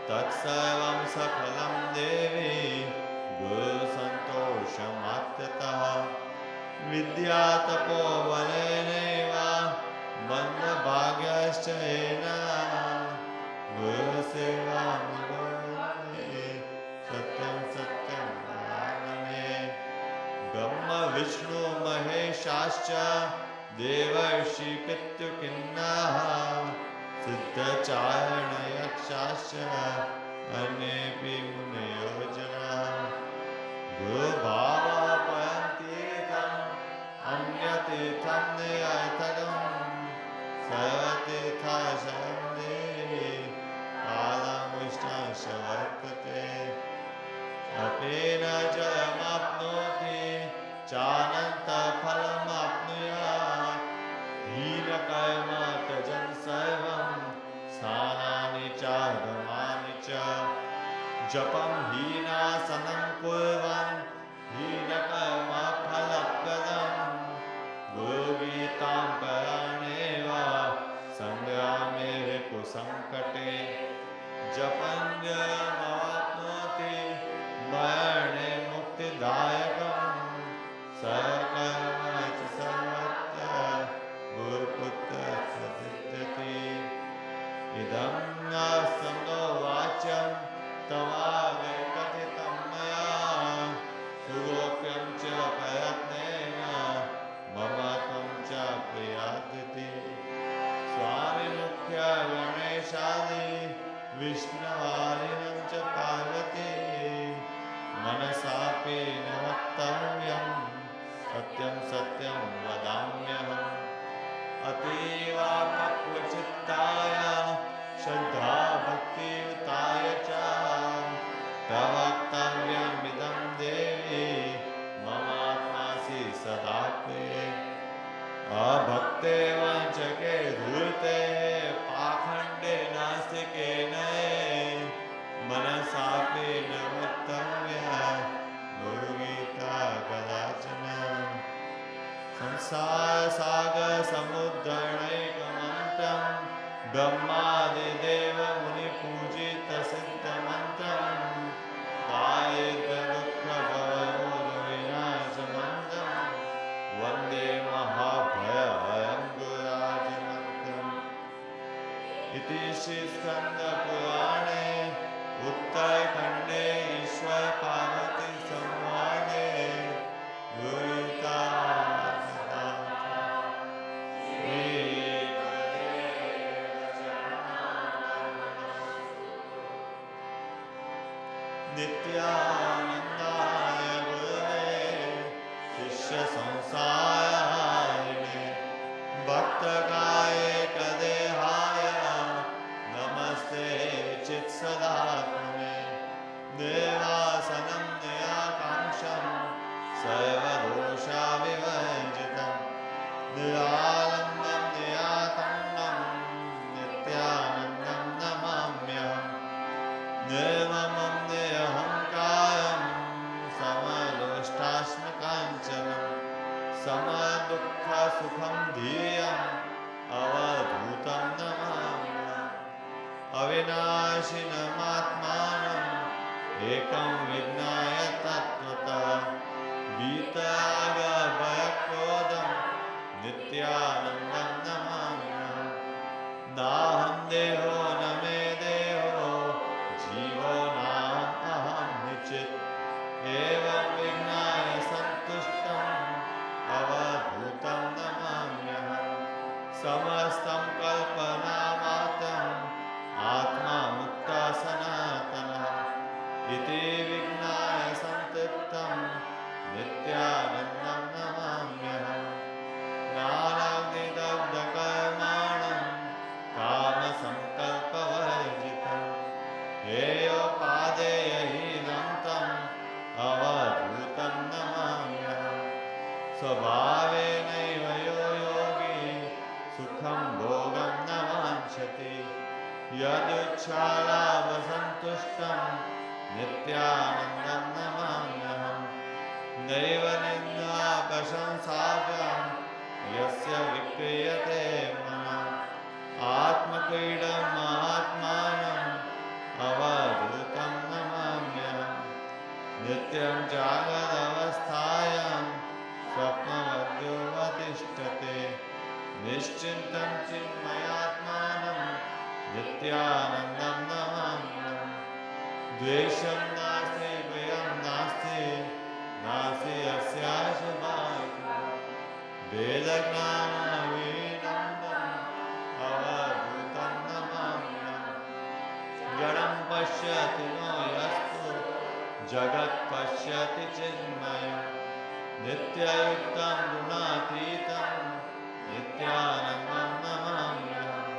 तत्सर्वं सफलं देवी गुरुसन्तोषमात्रतः विद्या तपोबलेनैव बन्धभाग्यश्च येन गुरुसेवामिवन्दे सत्यं सत्यं वदामि ब्रह्म विष्णु महेशाश्च देवर्षि पितृकिन्नरः सिद्धचारणयक्षाश्च अन्येऽपि मुनयो जनाः गुरुभावा परं तीर्थम् अन्यतीर्थं निरर्थकम् सर्वतीर्थशरणं देवी कालमुष्टांश वर्तते अपेन जलमाप्नोति चानन्तफलमाप्नुयात् हीनकर्म त्यजन् सर्वं स्थानानि च धर्माणि च जपं हीनासनं कुर्वन् हीनकर्मफलप्रदम् गुरुगीतां पराणेव सङ्ग्रामे रिपुसङ्कटे जपञ्जयमवाप्नोति मरणे मुक्तिदायकम् सकर्म च सर्वत्र गुरुपुत्रः सिद्ध्यति इदं न संनो वाच्यं तवागे कथितं मया सुगोप्यं च प्रयत्नेन मम त्वं च प्रियातिथि स्वामी मुख्य गणेशादि विष्णुवादिनं च पार्वती मनसापि न वक्तव्यं सत्यं सत्यं वदाम्यहम् अतीवापक्वचित्ताय श्रद्धा भक्तियुताय च प्रवक्तव्यमिदं देवी ममात्मासि सदा प्रिये अभक्ते वञ्चके धूर्ते पाखण्डे नास्तिके नये मनसापि न वक्तव्या गुरुगीता कदाचन संसारसागरसमुद्धरणैकमन्त्रं ब्रह्मादिदेवमुनिपूजितसिद्धमन्त्रं दारिद्र्यदुःखभवरोगविनाशमन्त्रं वन्दे महाभयहरं गुरुराजमन्त्रम् इति श्रीस्कन्दपुराणे उत्तरखण्डे ईश्वरपार्वती संवादे गुरुगीता नित्यानन्दाय गुरवे शिष्यसंसाराय भक्तकाय कदेहाय नमस्ते चित्सदात्मने देवासनं निराकाङ्क्षं सर्वदोषाविवर्जितं निरालम्बं निरातङ्गं नित्यानन्दं नमाम्यहम् निर्ममं निरहङ्कारं समदोष्टास्मकाञ्चनं समदुःखसुखं धियम् अवधूतं नमाम्यहम् अविनाशिनमात्मानम् एकं विज्ञाय तत्त्वतः वीतरागभयक्रोधं नित्यानन्दं नमाम्यहम् नाहं देहो न मे देहो जीवो नाहं निचित् एवं विज्ञाय सन्तुष्टम् अवधूतं नमाम्यहम् समस्तं कल्पनामात्रम् आत्मा मुक्ता सनातनः इति विज्ञाय सन्तृप्तं नित्यानन्दं नमाम्यहम् ज्ञानाग्निदग्धकर्माणं कामसङ्कल्पवर्जितं हेयोपादेयहीनं तम् अवधूतं नमाम्यहम् स्वभावेनैव यो योगी सुखं भोगं न वाञ्छति यदुच्छालाभसन्तुष्टं नित्यानन्दं नमाम्यहम् नैव निन्दाप्रशंसाभ्यां यस्य विक्रियते मनः आत्मक्रीडम् महात्मानम् अवधूतं नमाम्यहम् नित्यं जागदवस्थायां स्वप्नवद्योऽवतिष्ठते निश्चिन्तं चिन्मयात्मानं नित्यानन्दं नमाम्यहम् द्वेषं नास्ति भयं नास्ति नास्ति अस्याशुभाषु वेदज्ञानविनन्दम् अवधूतं नमाम्यहम् जडं पश्यति नो यस्तु जगत् पश्यति चिन्मयम् नित्ययुक्तं गुणातीतं नित्यानन्दं नमाम्यहम्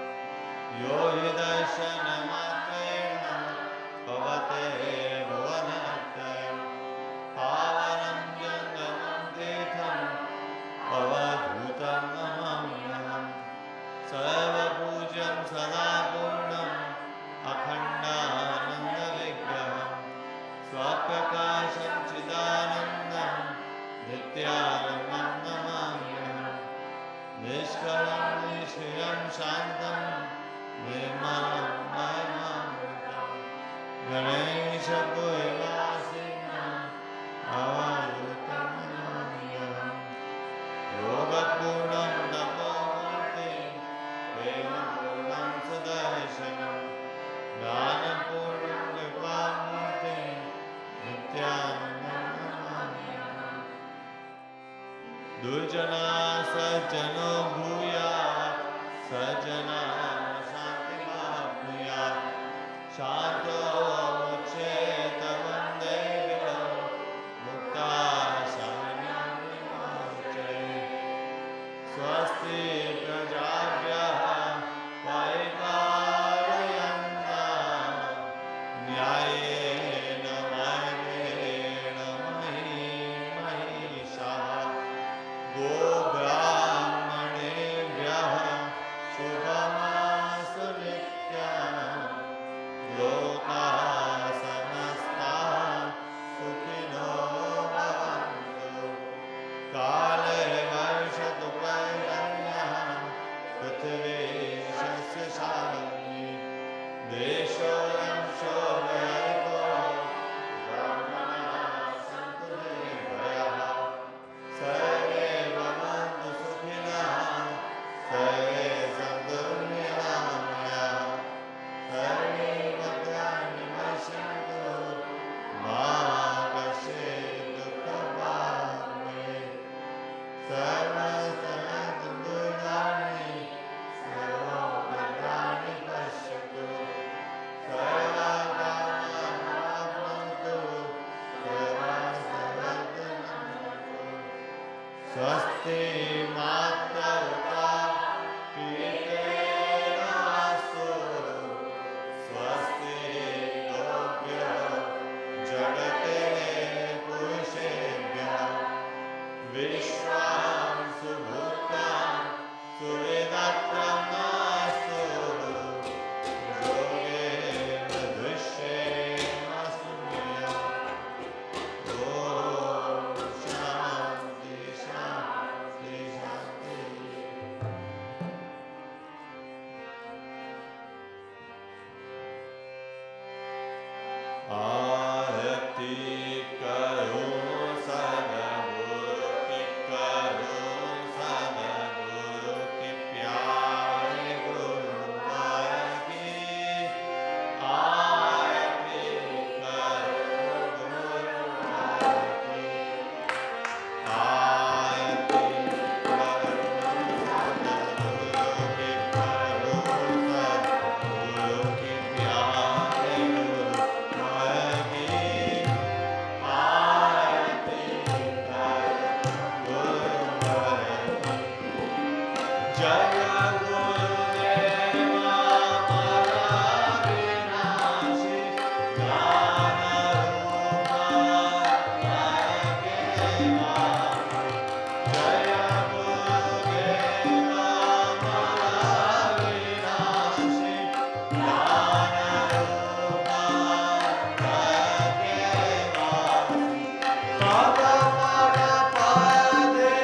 यो हि दर्शनमात्रेण भवते भुवनत्रयं पावनं जङ्गमं तीर्थम् अवधूतं नमाम्यहम् सर्वपूज्यं सदा पूर्णम् अखण्डानन्दविग्रहम् स्वप्रकाशं चिदानन्दं नित्यानन्दं नमाम्यहम् निष्कलं निष्क्रियं शान्तं निर्मलं मयमामृतं गणेशपुरवासिनं अवधूतं नमाम्यहम् योगपूर्णं तपोमूर्तिं प्रेमपूर्णं सुदर्शनं ज्ञानपूर्णं कृपामूर्तिं नित्यानन्दं नमाम्यहम् दुर्जना सज्जनो भूयात् सज्जना शान्तिमाप्नुयात् शान्तो मुच्येत वन्देभ्यो मुक्ता शरणं विमोचयेत् स्वस्ति प्रजाभ्यः परिपालयन्ताम् न्यायेन मार्गेण महिषाः गोब्राह्मणेभ्यः शुभमस्तु नित्यम् लोकाः समस्ताः सुखिनो भवन्तु काले वर्षतु पर्जन्यः पृथिवी सस्यशालिनी देशोऽयं शोभयतो ब्राह्मणाः सन्तु निर्भयाः सर्वे भवन्तु सुखिनः सर्वे सन्तु निरामयाः सर्वे भद्राणि पश्यन्तु मा कश्चित् दुःखभाग् भवेत् सर्वसन्तु दुर्गाणि सर्वभद्राणि पश्यन्तु सर्वकामाप्नोतु सर्वसम्पत्ति नमस्तु स्वस्ति मातृका पीतेनास्तु स्वस्ति गोभ्यो जगते पुरुषेभ्यः विश्वां सुभूतां सुविदत्तं नास्तु योगेन दृश्येमस्म्यहम् ॐ शान्ति शान्ति शान्ति आरती करो सद्गुरु की करो सद्गुरु की प्यारे गुरुवर की आरती करो गुरुवर की आरती करो सद्गुरु की करो सद्गुरु की प्यारे गुरुवर की आरती करो गुरुवर की जय गुरुदेव अविनाशी ज्ञान रूप केवा जय गुरुदेव अविनाशी ज्ञान रूप केवा पद पद पदे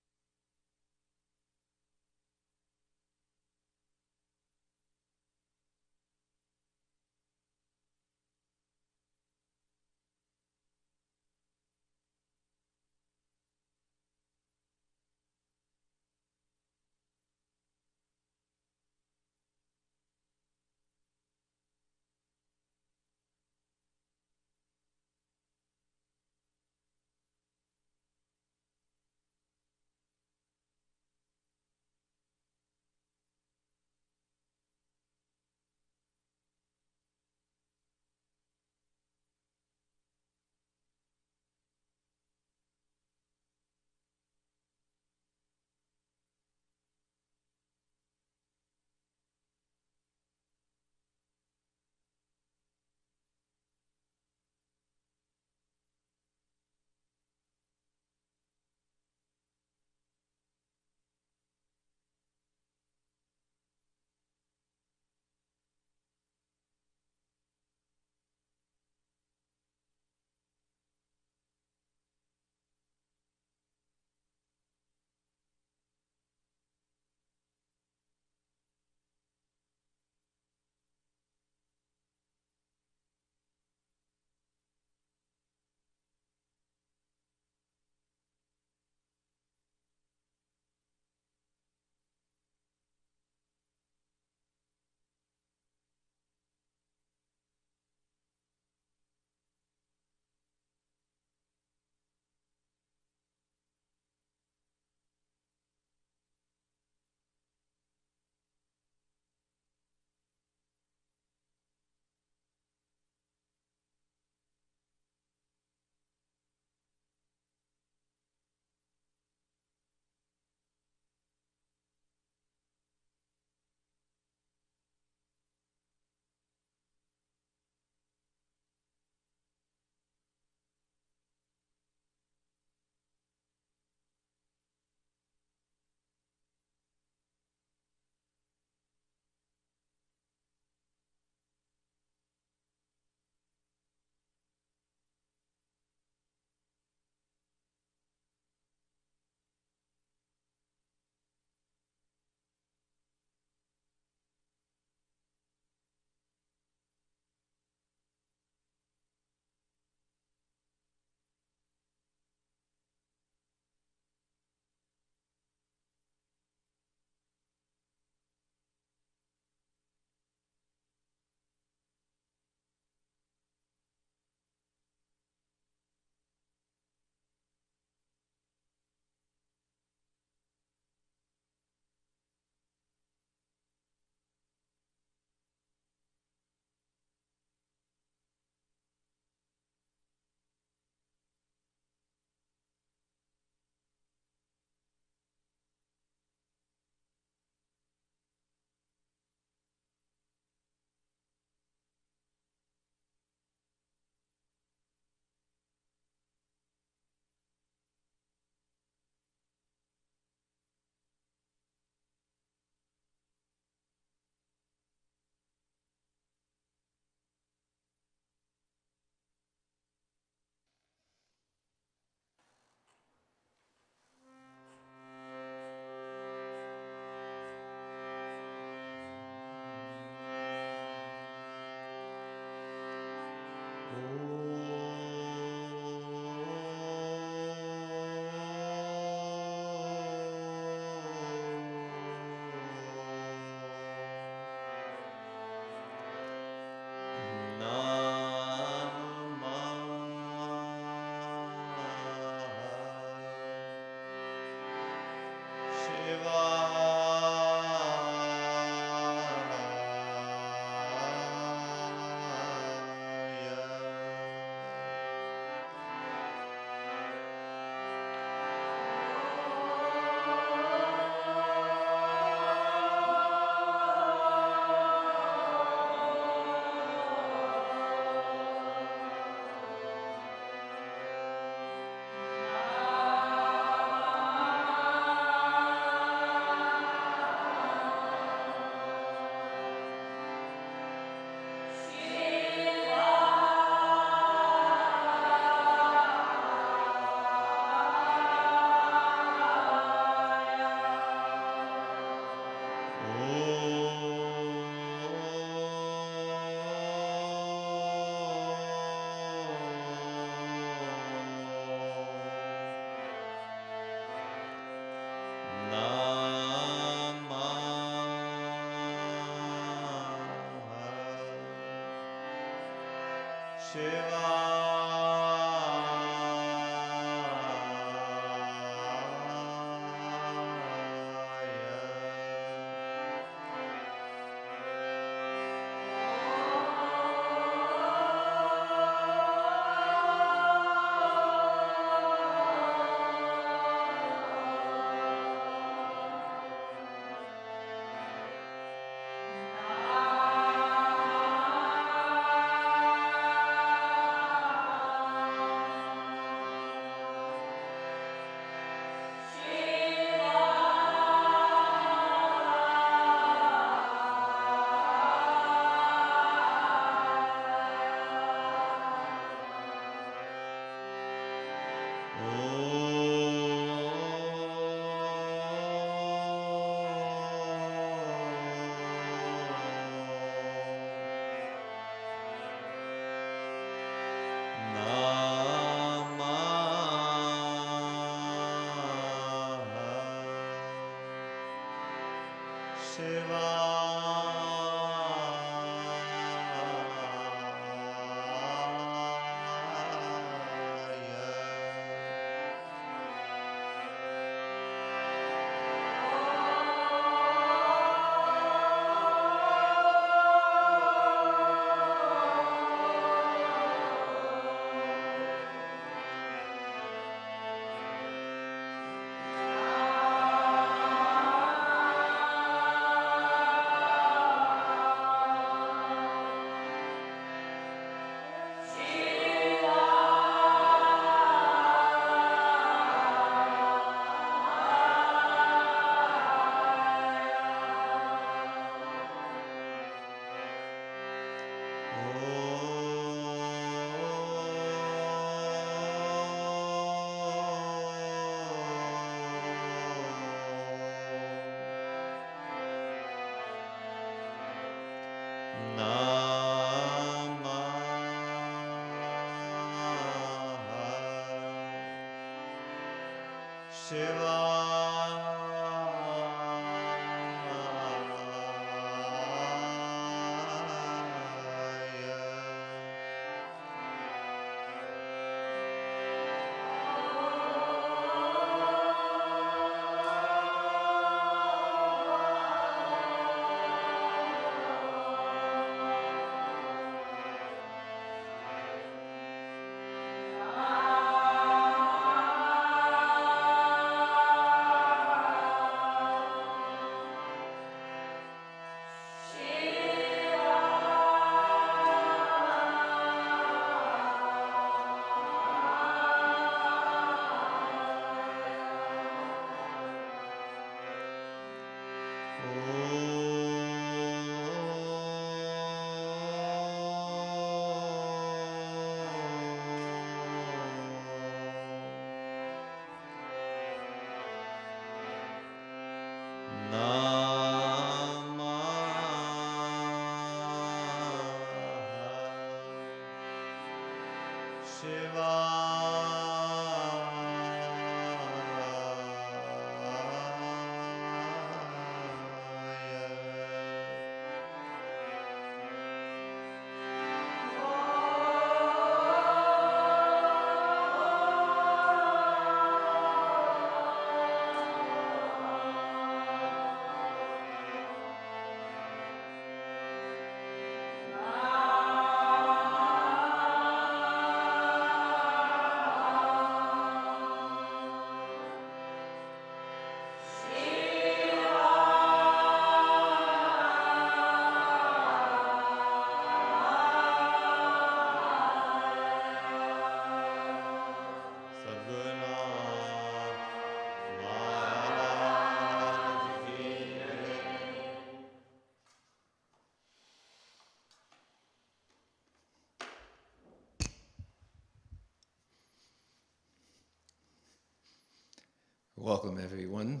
Welcome everyone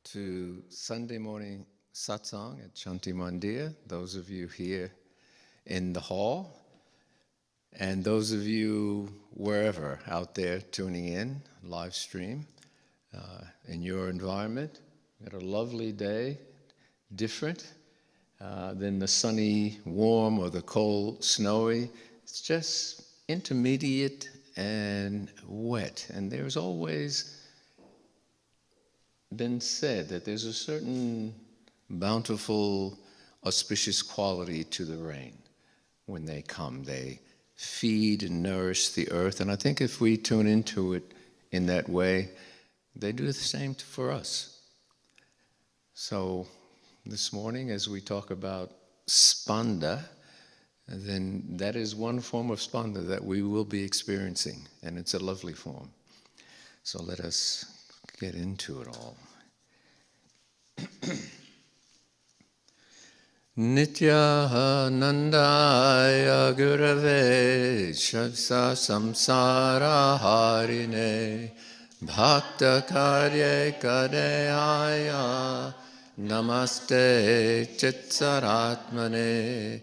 to Sunday morning Satsang at Shanti Mandir, those of you here in the hall, and those of you wherever out there tuning in, live stream, in your environment. We had a lovely day, different than the sunny, warm, or the cold, snowy it's just intermediate and wet. And there's always been said that there's a certain bountiful, auspicious quality to the rain. When they come, they feed and nourish the earth. And I think if we tune into it in that way, they do the same for us. So this morning, as we talk about spanda, then that is one form of spanda that we will be experiencing, and it's a lovely form. So let us get into it all. Nityanandaya Gurave Shasa Samsara Harine Bhakta Karye Kadehaya Namaste Chitsaratmane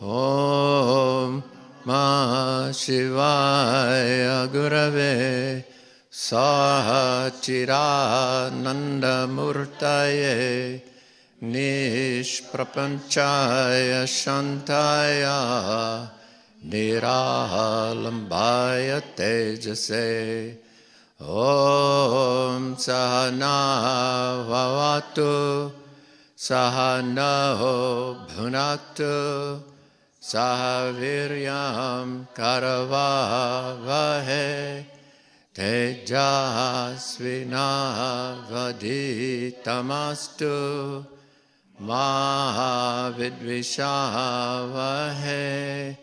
Om Ma Shivaya Gurave Sachirananda Murtaye Nishprapanchaya Shantaya Niralambaya Tejase Om Sahana Vavatu Sahana Bhunaktu Sahaviryam Karavavahe Tejasvinavaditamastu Mahavidvishavahe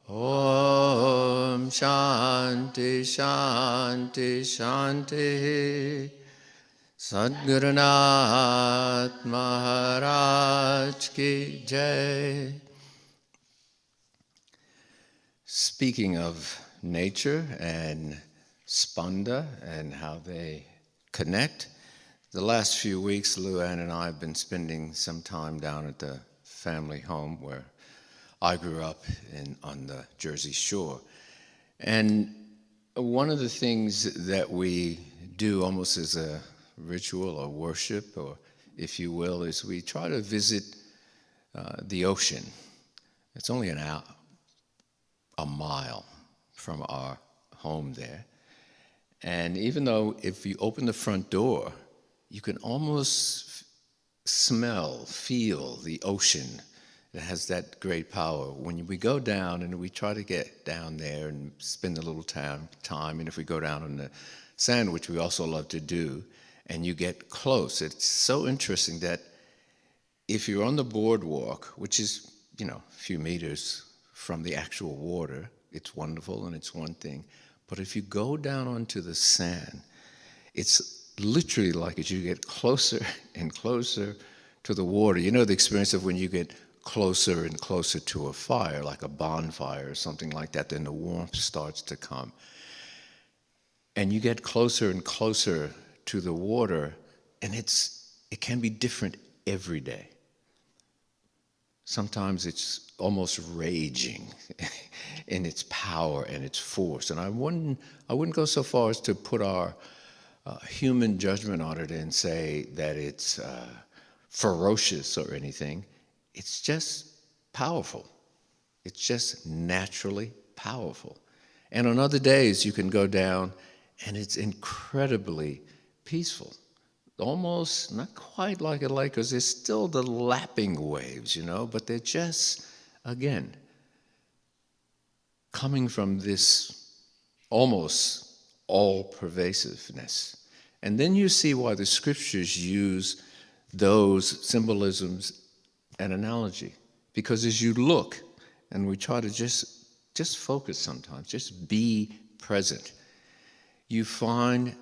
Om Shanti Shanti Shanti Sadgurunath Maharaj Ki Jai. Speaking of nature and spanda and how they connect, the last few weeks, Luann and I have been spending some time down at the family home where I grew up on the Jersey Shore. And one of the things that we do almost as a ritual or worship, or if you will, is we try to visit the ocean. It's only a mile from our home there. And even though if you open the front door, you can almost feel the ocean. It has that great power. When we go down and we try to get down there and spend a little time, and if we go down on the sand, which we also love to do, and you get close, it's so interesting that if you're on the boardwalk, which is, a few meters from the actual water, it's wonderful and it's one thing. But if you go down onto the sand, it's literally like as you get closer and closer to the water. You know the experience of when you get closer and closer to a fire, like a bonfire or something like that, then the warmth starts to come. And you get closer and closer to the water, and it can be different every day. Sometimes it's almost raging in its power and its force. And I wouldn't go so far as to put our human judgment on it and say that it's ferocious or anything. It's just powerful. It's just naturally powerful. And on other days, you can go down and it's incredibly peaceful. Almost not quite like a lake, because there's still the lapping waves, but they're just, again, coming from this almost all-pervasiveness. And then you see why the scriptures use those symbolisms and analogy. Because as you look, and we try to just focus sometimes, just be present, you find,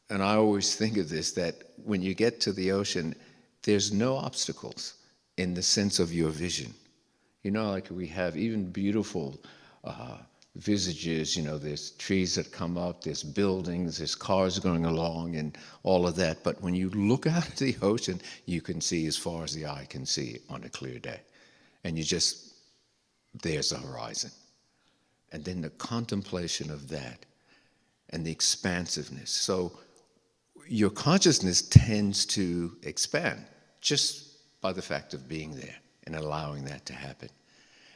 and I always think of this, that when you get to the ocean, there's no obstacles in the sense of your vision. Like we have even beautiful visages, there's trees that come up, there's buildings, there's cars going along and all of that. But when you look out at the ocean, you can see as far as the eye can see on a clear day. And there's the horizon. And then the contemplation of that and the expansiveness. So your consciousness tends to expand just by the fact of being there and allowing that to happen.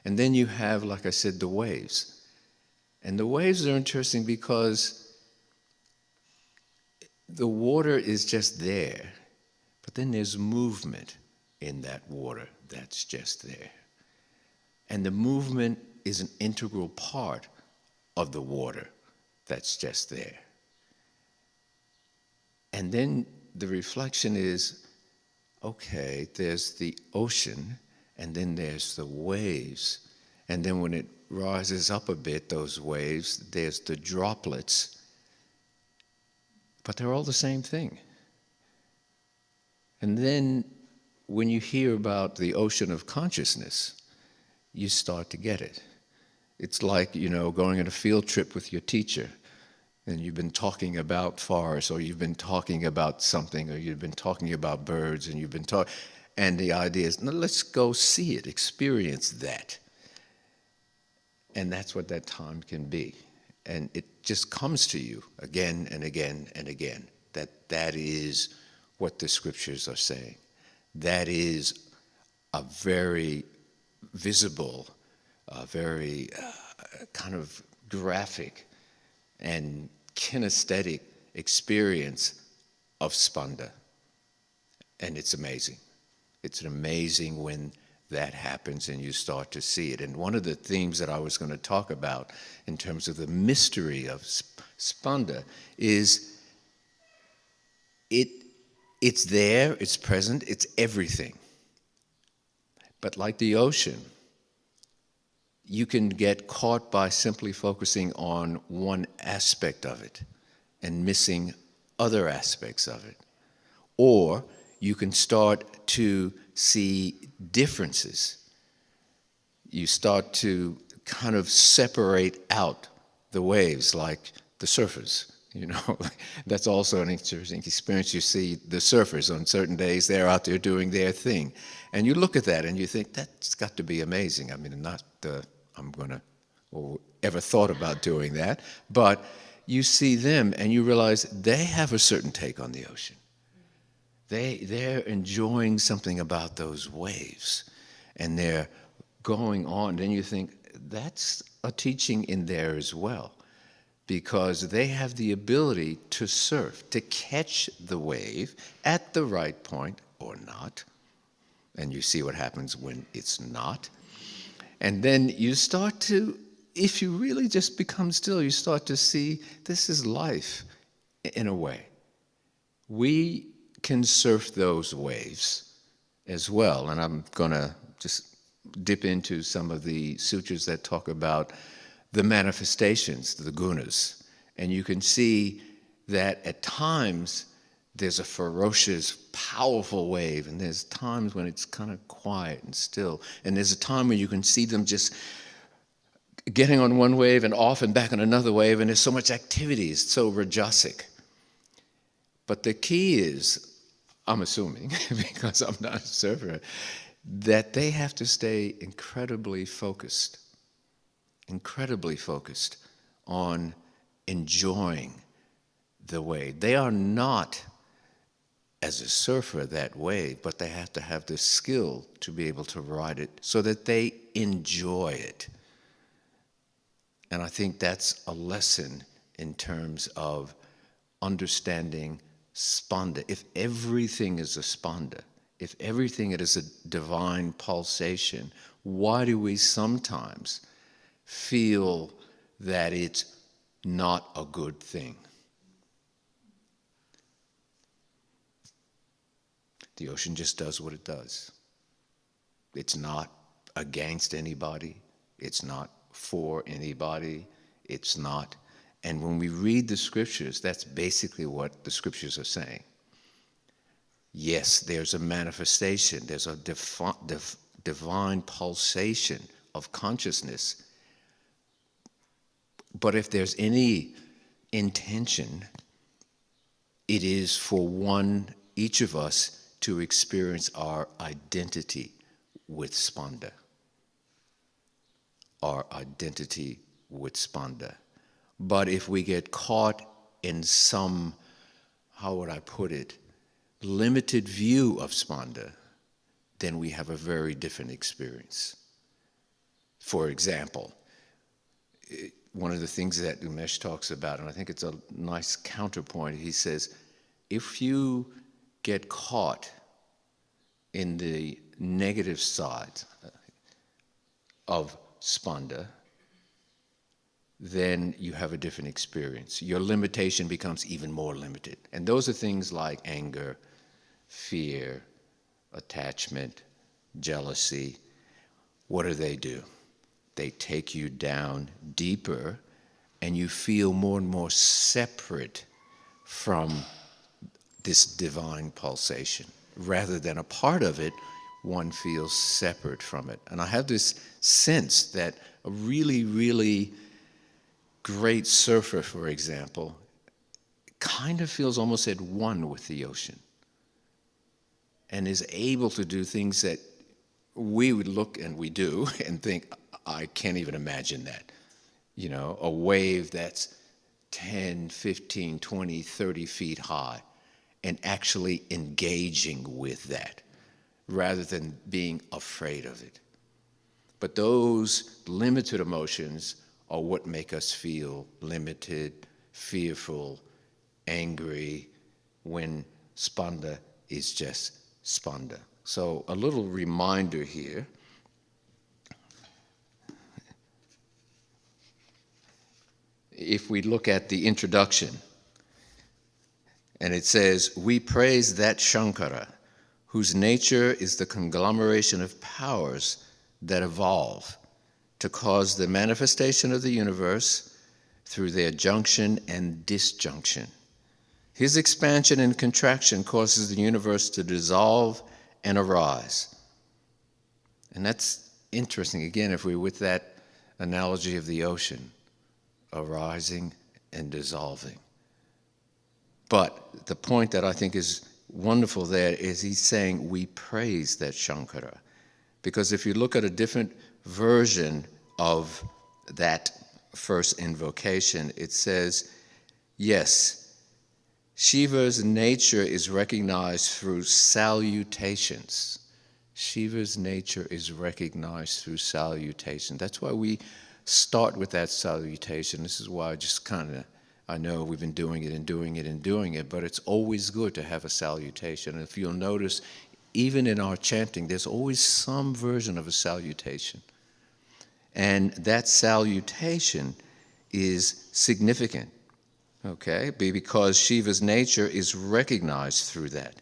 And then you have, like I said, the waves. And the waves are interesting because the water is just there, but then there's movement in that water that's just there. And the movement is an integral part of the water that's just there. And then the reflection is, okay, there's the ocean, and then there's the waves. And then when it rises up a bit, those waves, there's the droplets. But they're all the same thing. And then when you hear about the ocean of consciousness, you start to get it. It's like, going on a field trip with your teacher, and you've been talking about forests, or you've been talking about something, or you've been talking about birds, and and the idea is, no, let's go see it, experience that. And that's what that time can be. And it just comes to you again and again and again, that is what the scriptures are saying. That is a very visible, very kind of graphic and kinesthetic experience of spanda. And it's amazing. It's amazing when that happens and you start to see it. And one of the themes that I was going to talk about in terms of the mystery of spanda is it's there, it's present, it's everything. But like the ocean, you can get caught by simply focusing on one aspect of it and missing other aspects of it. Or you can start to see differences. You start to kind of separate out the waves like the surfers. That's also an interesting experience. You see the surfers on certain days, they're out there doing their thing. And you look at that and you think, that's got to be amazing. I mean, not I'm going to, or ever thought about doing that, but you see them and you realize they have a certain take on the ocean. They're enjoying something about those waves, and they're going on. Then you think, that's a teaching in there as well, because they have the ability to surf, to catch the wave at the right point or not. And you see what happens when it's not. And then you start to, if you really just become still, you start to see this is life in a way. We can surf those waves as well. And I'm going to just dip into some of the sutras that talk about the manifestations, the gunas. And you can see that at times there's a ferocious, powerful wave, and there's times when it's kind of quiet and still. And there's a time when you can see them just getting on one wave and off and back on another wave, and there's so much activity, it's so rajasic. But the key is, I'm assuming, because I'm not a surfer, that they have to stay incredibly focused on enjoying the wave. They are not, as a surfer, that wave, but they have to have the skill to be able to ride it so that they enjoy it. And I think that's a lesson in terms of understanding spanda. If everything is a spanda, if everything is a divine pulsation, why do we sometimes feel that it's not a good thing? The ocean just does what it does. It's not against anybody. It's not for anybody. It's not. And when we read the scriptures, that's basically what the scriptures are saying. Yes, there's a manifestation. There's a divine pulsation of consciousness. But if there's any intention, it is for each of us to experience our identity with spanda. Our identity with spanda. But if we get caught in some, how would I put it, limited view of spanda, then we have a very different experience. For example, one of the things that Umesh talks about, and I think it's a nice counterpoint, he says, if you get caught in the negative side of spanda, then you have a different experience. Your limitation becomes even more limited. And those are things like anger, fear, attachment, jealousy. What do? They take you down deeper, and you feel more and more separate from this divine pulsation. Rather than a part of it, one feels separate from it. And I have this sense that a really, really great surfer, for example, kind of feels almost at one with the ocean and is able to do things that we would look, and we do, and think, I can't even imagine that. You know, a wave that's 10, 15, 20, 30 feet high, and actually engaging with that rather than being afraid of it. But those limited emotions are what make us feel limited, fearful, angry, when spanda is just spanda. So a little reminder here. If we look at the introduction, and it says, we praise that Shankara, whose nature is the conglomeration of powers that evolve to cause the manifestation of the universe through their junction and disjunction. His expansion and contraction causes the universe to dissolve and arise. And that's interesting, again, if we're with that analogy of the ocean, arising and dissolving. But the point that I think is wonderful there is he's saying we praise that Shankara. Because if you look at a different version of that first invocation, it says, yes, Shiva's nature is recognized through salutations. Shiva's nature is recognized through salutation. That's why we start with that salutation. This is why I know we've been doing it, but it's always good to have a salutation. And if you'll notice, even in our chanting, there's always some version of a salutation. And that salutation is significant, okay? Because Shiva's nature is recognized through that.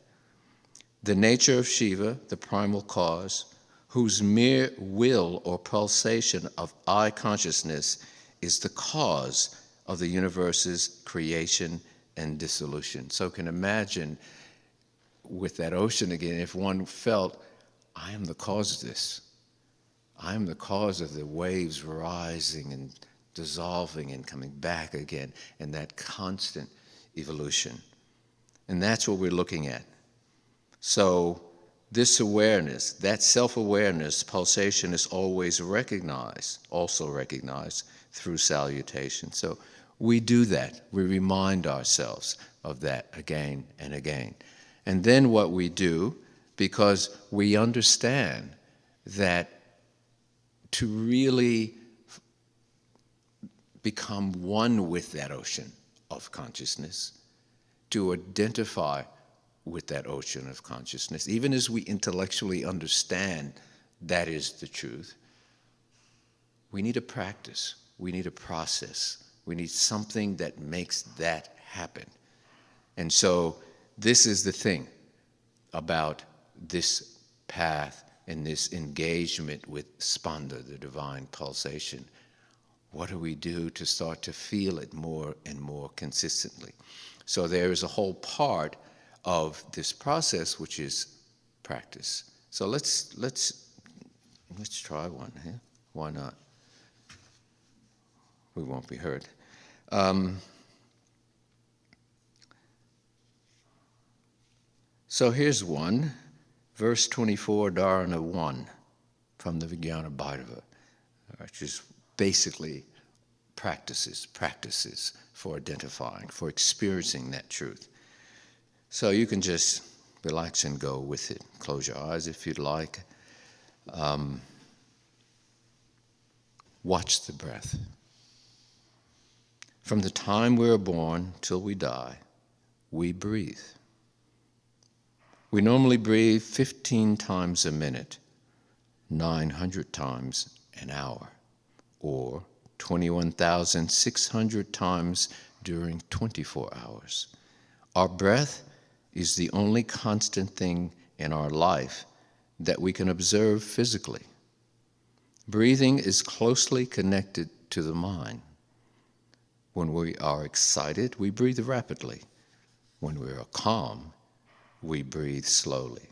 The nature of Shiva, the primal cause, whose mere will or pulsation of I consciousness is the cause of the universe's creation and dissolution. So can imagine with that ocean again, if one felt, I am the cause of this. I am the cause of the waves rising and dissolving and coming back again, and that constant evolution. And that's what we're looking at. So this awareness, that self-awareness, pulsation is always also recognized through salutation. So we do that. We remind ourselves of that again and again. And then what we do, because we understand that to really become one with that ocean of consciousness, to identify with that ocean of consciousness, even as we intellectually understand that is the truth, we need a practice, we need a process, we need something that makes that happen. And so this is the thing about this path and this engagement with spanda, the divine pulsation. What do we do to start to feel it more and more consistently? So there is a whole part of this process which is practice. So let's try one here. Why not? We won't be hurt. So here's one, verse 24, Dharana 1, from the Vijnana Bhairava, which is basically practices for identifying, for experiencing that truth. So you can just relax and go with it. Close your eyes if you'd like. Watch the breath. From the time we are born till we die, we breathe. We normally breathe 15 times a minute, 900 times an hour, or 21,600 times during 24 hours. Our breath is the only constant thing in our life that we can observe physically. Breathing is closely connected to the mind. When we are excited, we breathe rapidly. When we are calm, we breathe slowly.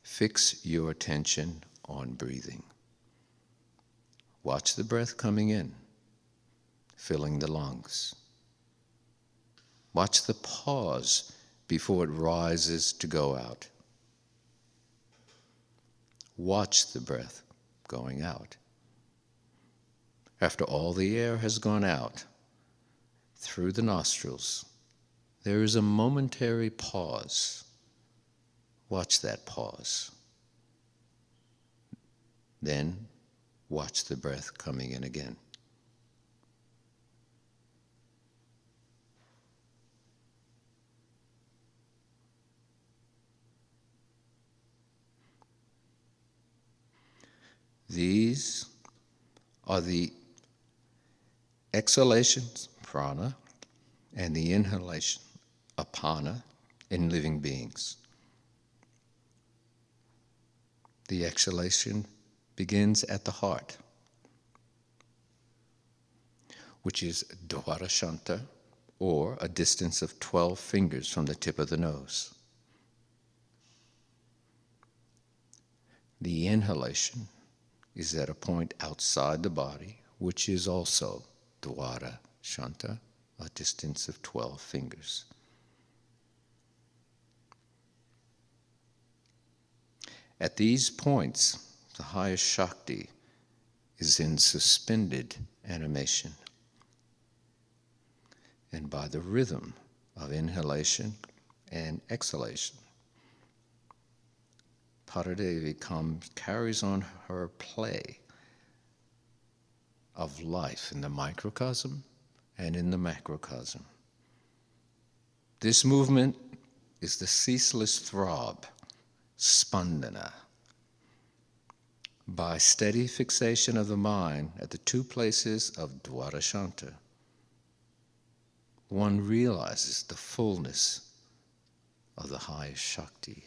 Fix your attention on breathing. Watch the breath coming in, filling the lungs. Watch the pause before it rises to go out. Watch the breath going out. After all the air has gone out through the nostrils, there is a momentary pause. Watch that pause. Then watch the breath coming in again. These are the exhalations, prana, and the inhalation, apana, in living beings. The exhalation begins at the heart, which is Dwarashanta, or a distance of 12 fingers from the tip of the nose. The inhalation is at a point outside the body, which is also Dwarashanta, a distance of 12 fingers. At these points, the highest Shakti is in suspended animation. And by the rhythm of inhalation and exhalation, Paradevi carries on her play of life in the microcosm and in the macrocosm. This movement is the ceaseless throb, spandana. By steady fixation of the mind at the two places of Dwarashanta, one realizes the fullness of the highest Shakti.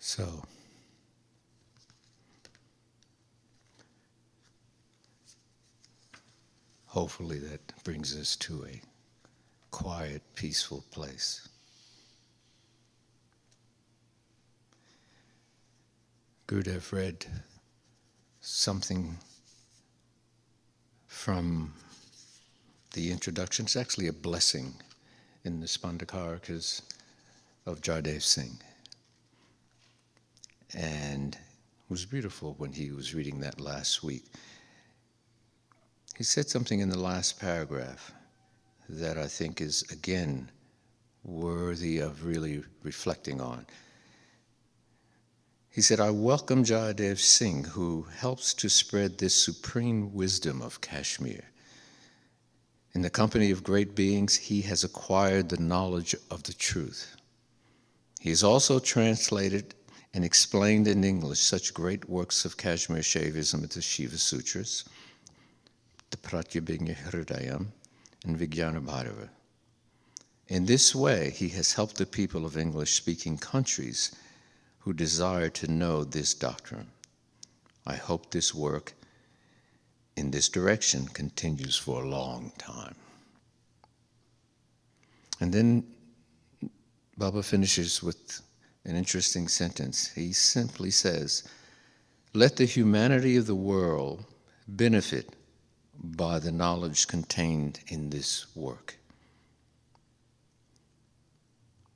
So, hopefully that brings us to a quiet, peaceful place. Gurudev read something from the introduction. It's actually a blessing in the Spandakarakas of Jaydev Singh. And it was beautiful when he was reading that last week. He said something in the last paragraph that I think is, again, worthy of really reflecting on. He said, I welcome Jaydev Singh, who helps to spread this supreme wisdom of Kashmir. In the company of great beings, he has acquired the knowledge of the truth. He has also translated and explained in English such great works of Kashmir Shaivism as the Shiva Sutras, the Pratyabhijna Hridayam, and Vijnana Bhairava. In this way, he has helped the people of English-speaking countries who desire to know this doctrine. I hope this work in this direction continues for a long time. And then Baba finishes with an interesting sentence. He simply says, let the humanity of the world benefit by the knowledge contained in this work.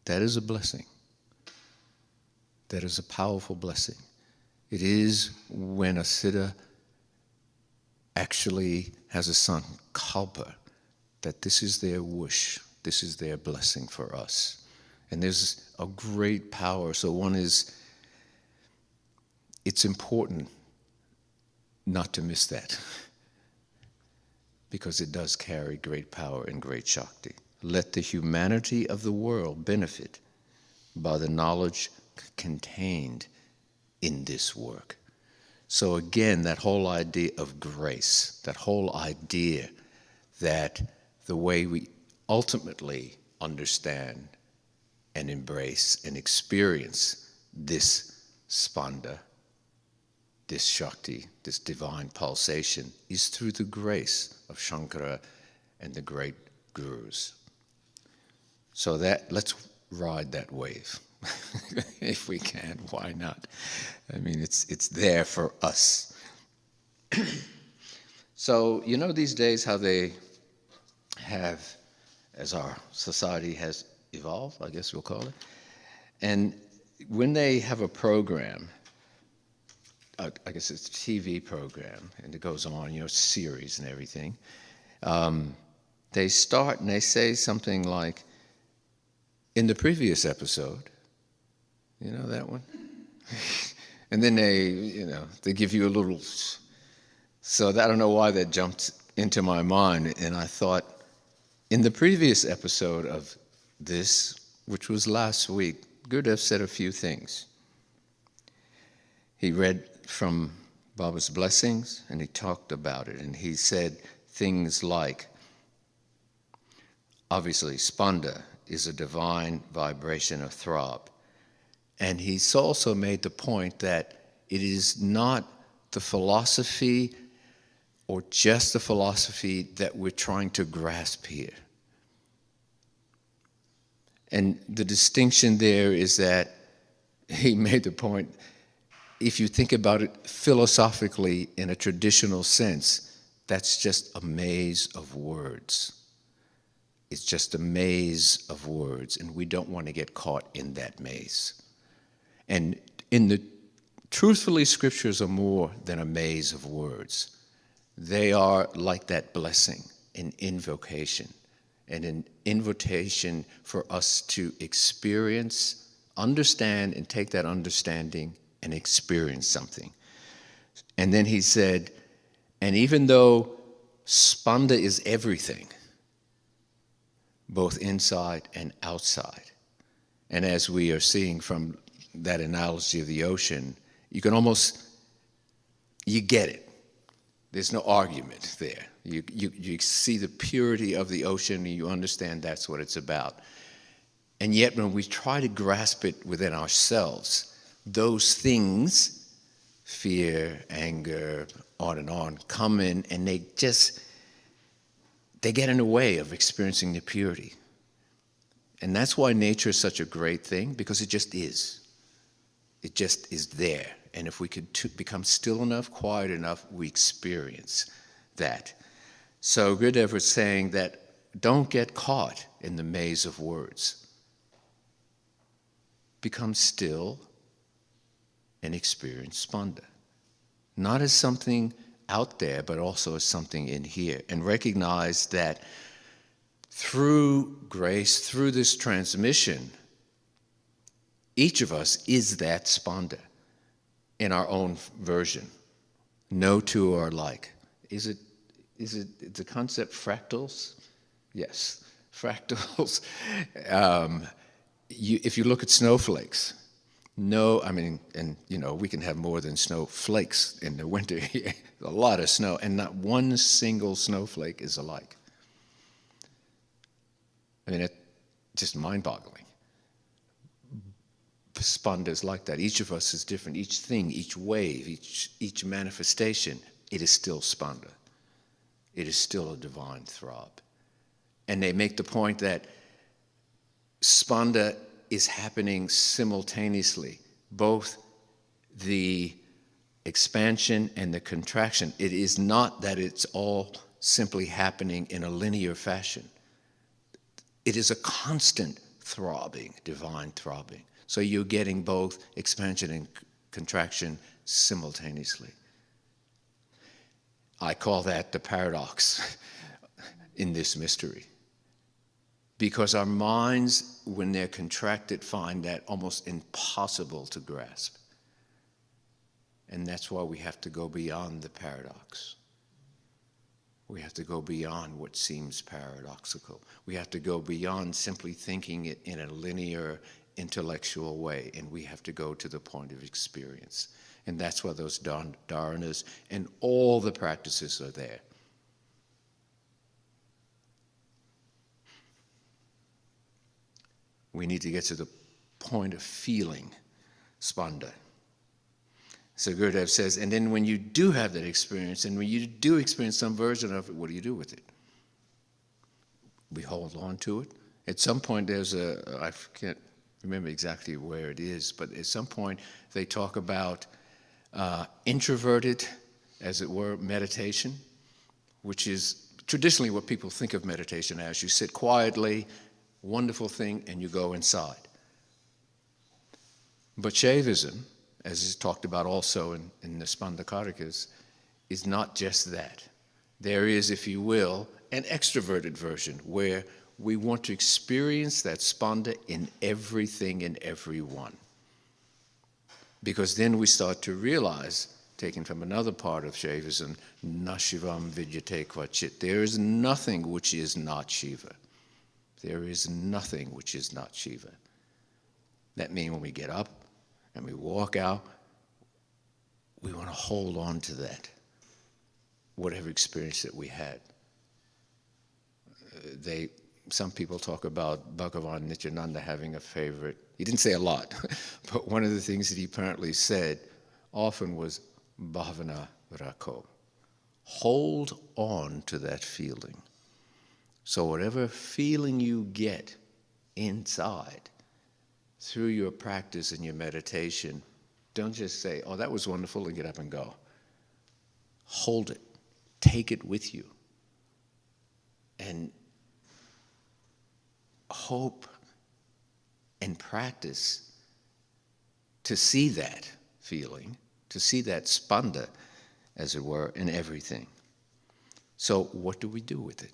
That is a blessing. That is a powerful blessing. It is when a siddha actually has a sankalpa that this is their wish, this is their blessing for us. And there's a great power. So it's important not to miss that, because it does carry great power and great Shakti. Let the humanity of the world benefit by the knowledge contained in this work. So again, that whole idea of grace, that whole idea that the way we ultimately understand and embrace and experience this spanda, this Shakti, this divine pulsation, is through the grace of Shankara and the great gurus. So let's ride that wave. If we can, why not? I mean, it's there for us. So, you know these days how they have, as our society has evolved, I guess we'll call it, and when they have a program, I guess it's a TV program, and it goes on, series and everything, they start and they say something like, in the previous episode, you know that one? And then they give you a little, so I don't know why that jumped into my mind, and I thought, in the previous episode of this, which was last week, Gurudev said a few things. He read from Baba's blessings, and he talked about it, and he said things like, obviously, spanda is a divine vibration of throb. And he's also made the point that it is not the philosophy or just the philosophy that we're trying to grasp here. And the distinction there is that he made the point, if you think about it philosophically in a traditional sense, that's just a maze of words. It's just a maze of words, and we don't want to get caught in that maze. And truthfully, scriptures are more than a maze of words. They are like that blessing, an invocation, and an invitation for us to experience, understand, and take that understanding and experience something. And then he said, and even though spanda is everything, both inside and outside, and as we are seeing from that analogy of the ocean, you get it. There's no argument there. You see the purity of the ocean, and you understand that's what it's about. And yet when we try to grasp it within ourselves, those things, fear, anger, on, come in, and they get in the way of experiencing the purity. And that's why nature is such a great thing, because it just is. It just is there. And if we could become still enough, quiet enough, we experience that. So Gurudev was saying that don't get caught in the maze of words. Become still and experience spanda. Not as something out there, but also as something in here. And recognize that through grace, through this transmission, each of us is that spanda in our own version. No two are alike. Is it the concept fractals? Yes, fractals. If you look at snowflakes, we can have more than snowflakes in the winter here. A lot of snow, and not one single snowflake is alike. I mean, it's just mind-boggling. spanda is like that. Each of us is different. Each thing, each wave, each manifestation, it is still spanda. It is still a divine throb. And they make the point that spanda is happening simultaneously, both the expansion and the contraction. It is not that it's all simply happening in a linear fashion. It is a constant throbbing, divine throbbing. So you're getting both expansion and contraction simultaneously. I call that the paradox in this mystery. Because our minds, when they're contracted, find that almost impossible to grasp. And that's why we have to go beyond the paradox. We have to go beyond what seems paradoxical. We have to go beyond simply thinking it in a linear, intellectual way, and we have to go to the point of experience. And that's why those dharanas and all the practices are there. We need to get to the point of feeling spanda. So Gurudev says, and then when you do have that experience, and when you do experience some version of it, what do you do with it? We hold on to it. At some point there's I can't remember exactly where it is, but at some point they talk about introverted, as it were, meditation, which is traditionally what people think of meditation as. You sit quietly, wonderful thing, and you go inside. But Shaivism, as is talked about also in the Spandakarikas, is not just that. There is, if you will, an extroverted version where we want to experience that spanda in everything and everyone. Because then we start to realize, taken from another part of Shaivism, Nashivam vidyate kvachit, there is nothing which is not Shiva. There is nothing which is not Shiva. That means when we get up and we walk out, we want to hold on to that, whatever experience that we had. Some people talk about Bhagavan Nityananda having a favorite. He didn't say a lot, but one of the things that he apparently said often was bhavana rakho. Hold on to that feeling. So whatever feeling you get inside through your practice and your meditation, don't just say, oh, that was wonderful, and get up and go. Hold it. Take it with you. And hope and practice to see that feeling, to see that spanda, as it were, in everything. So what do we do with it?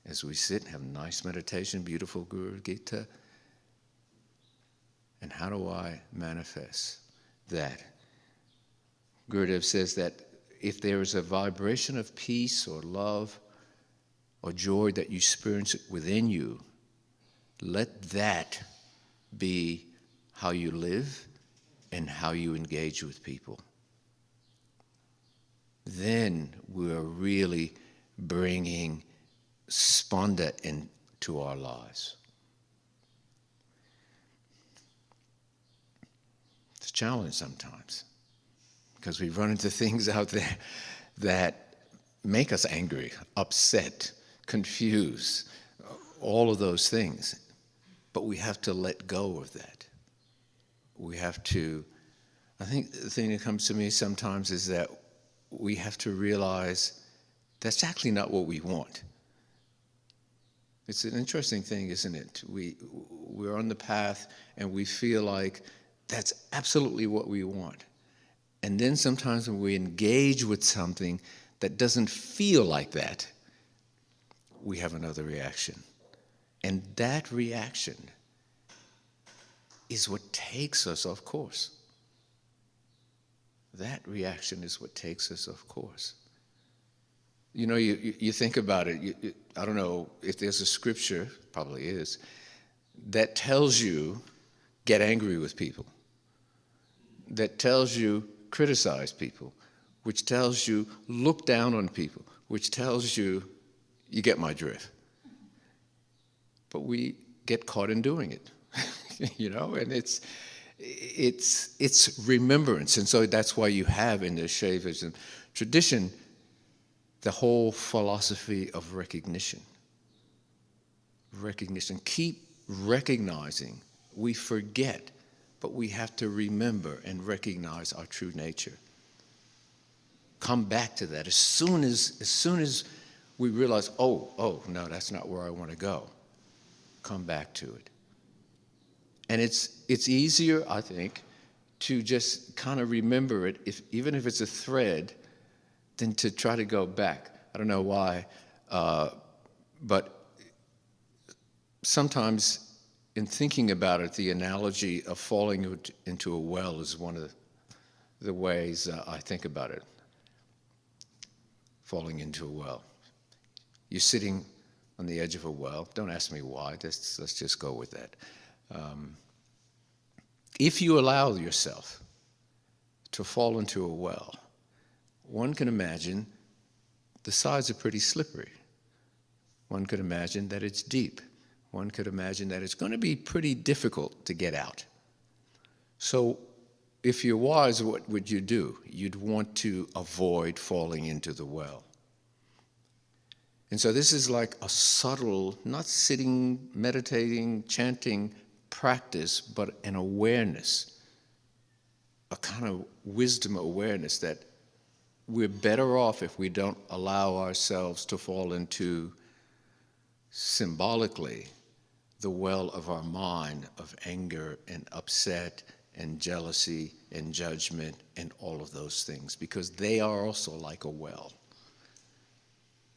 As we sit and have nice meditation, beautiful Guru Gita, and how do I manifest that? Gurudev says that if there is a vibration of peace or love or joy that you experience within you, let that be how you live and how you engage with people. Then we are really bringing spanda into our lives. It's a challenge sometimes because we run into things out there that make us angry, upset, confused, all of those things. But we have to let go of that. We have to, I think the thing that comes to me sometimes is that we have to realize that's actually not what we want. It's an interesting thing, isn't it? We're on the path and we feel like that's absolutely what we want. And then sometimes when we engage with something that doesn't feel like that, we have another reaction. And that reaction is what takes us off course. That reaction is what takes us off course. You know, you think about it, I don't know if there's a scripture, probably is, that tells you get angry with people, that tells you criticize people, which tells you look down on people, which tells you get my drift. But we get caught in doing it. And it's remembrance. And so that's why you have in the Shaivism tradition the whole philosophy of recognition. Recognition. Keep recognizing. We forget, but we have to remember and recognize our true nature. Come back to that as soon as we realize, oh, no, that's not where I want to go. Come back to it. And it's easier, I think, to just kind of remember it, even if it's a thread, than to try to go back. I don't know why, but sometimes in thinking about it, the analogy of falling into a well is one of the ways I think about it. Falling into a well. You're sitting on the edge of a well. Don't ask me why. Let's just go with that. If you allow yourself to fall into a well, one can imagine the sides are pretty slippery. One could imagine that it's deep. One could imagine that it's going to be pretty difficult to get out. So if you're wise, what would you do? You'd want to avoid falling into the well. And so this is like a subtle, not sitting, meditating, chanting practice, but an awareness, a kind of wisdom awareness that we're better off if we don't allow ourselves to fall into, symbolically, the well of our mind of anger and upset and jealousy and judgment and all of those things, because they are also like a well.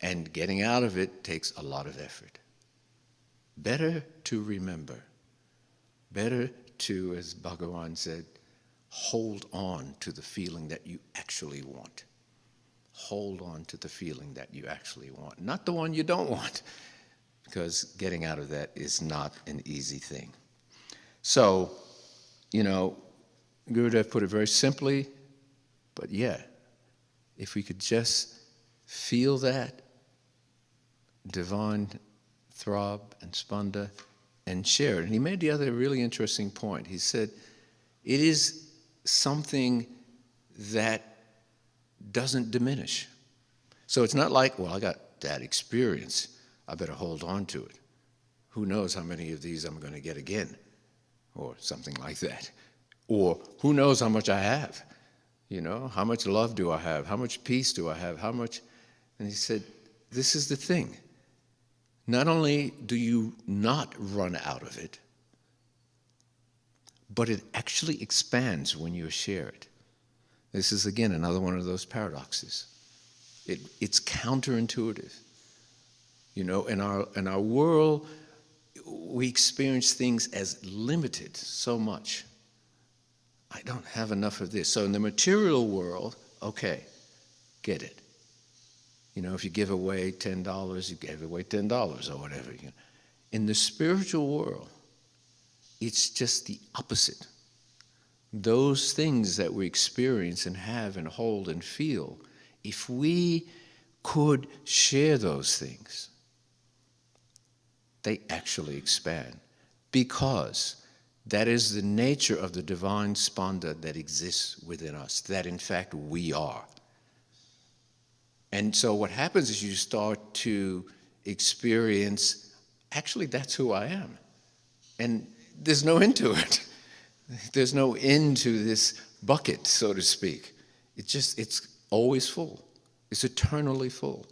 And getting out of it takes a lot of effort. Better to remember. Better to, as Bhagavan said, hold on to the feeling that you actually want. Hold on to the feeling that you actually want, not the one you don't want, because getting out of that is not an easy thing. So, Gurudev put it very simply, but yeah, if we could just feel that divine throb and spanda and share it. And he made the other really interesting point. He said, it is something that doesn't diminish. So it's not like, well, I got that experience, I better hold on to it. Who knows how many of these I'm going to get again, or something like that. Or who knows how much I have? How much love do I have? How much peace do I have? How much? And he said, this is the thing. Not only do you not run out of it, but it actually expands when you share it. This is, again, another one of those paradoxes. It's counterintuitive. In our world, we experience things as limited so much. I don't have enough of this. So in the material world, okay, get it. If you give away $10, you give away $10 or whatever. In the spiritual world, it's just the opposite. Those things that we experience and have and hold and feel, if we could share those things, they actually expand, because that is the nature of the divine spanda that exists within us, that in fact we are. And so what happens is you start to experience, actually that's who I am. And there's no end to it. There's no end to this bucket, so to speak. It's always full. It's eternally full.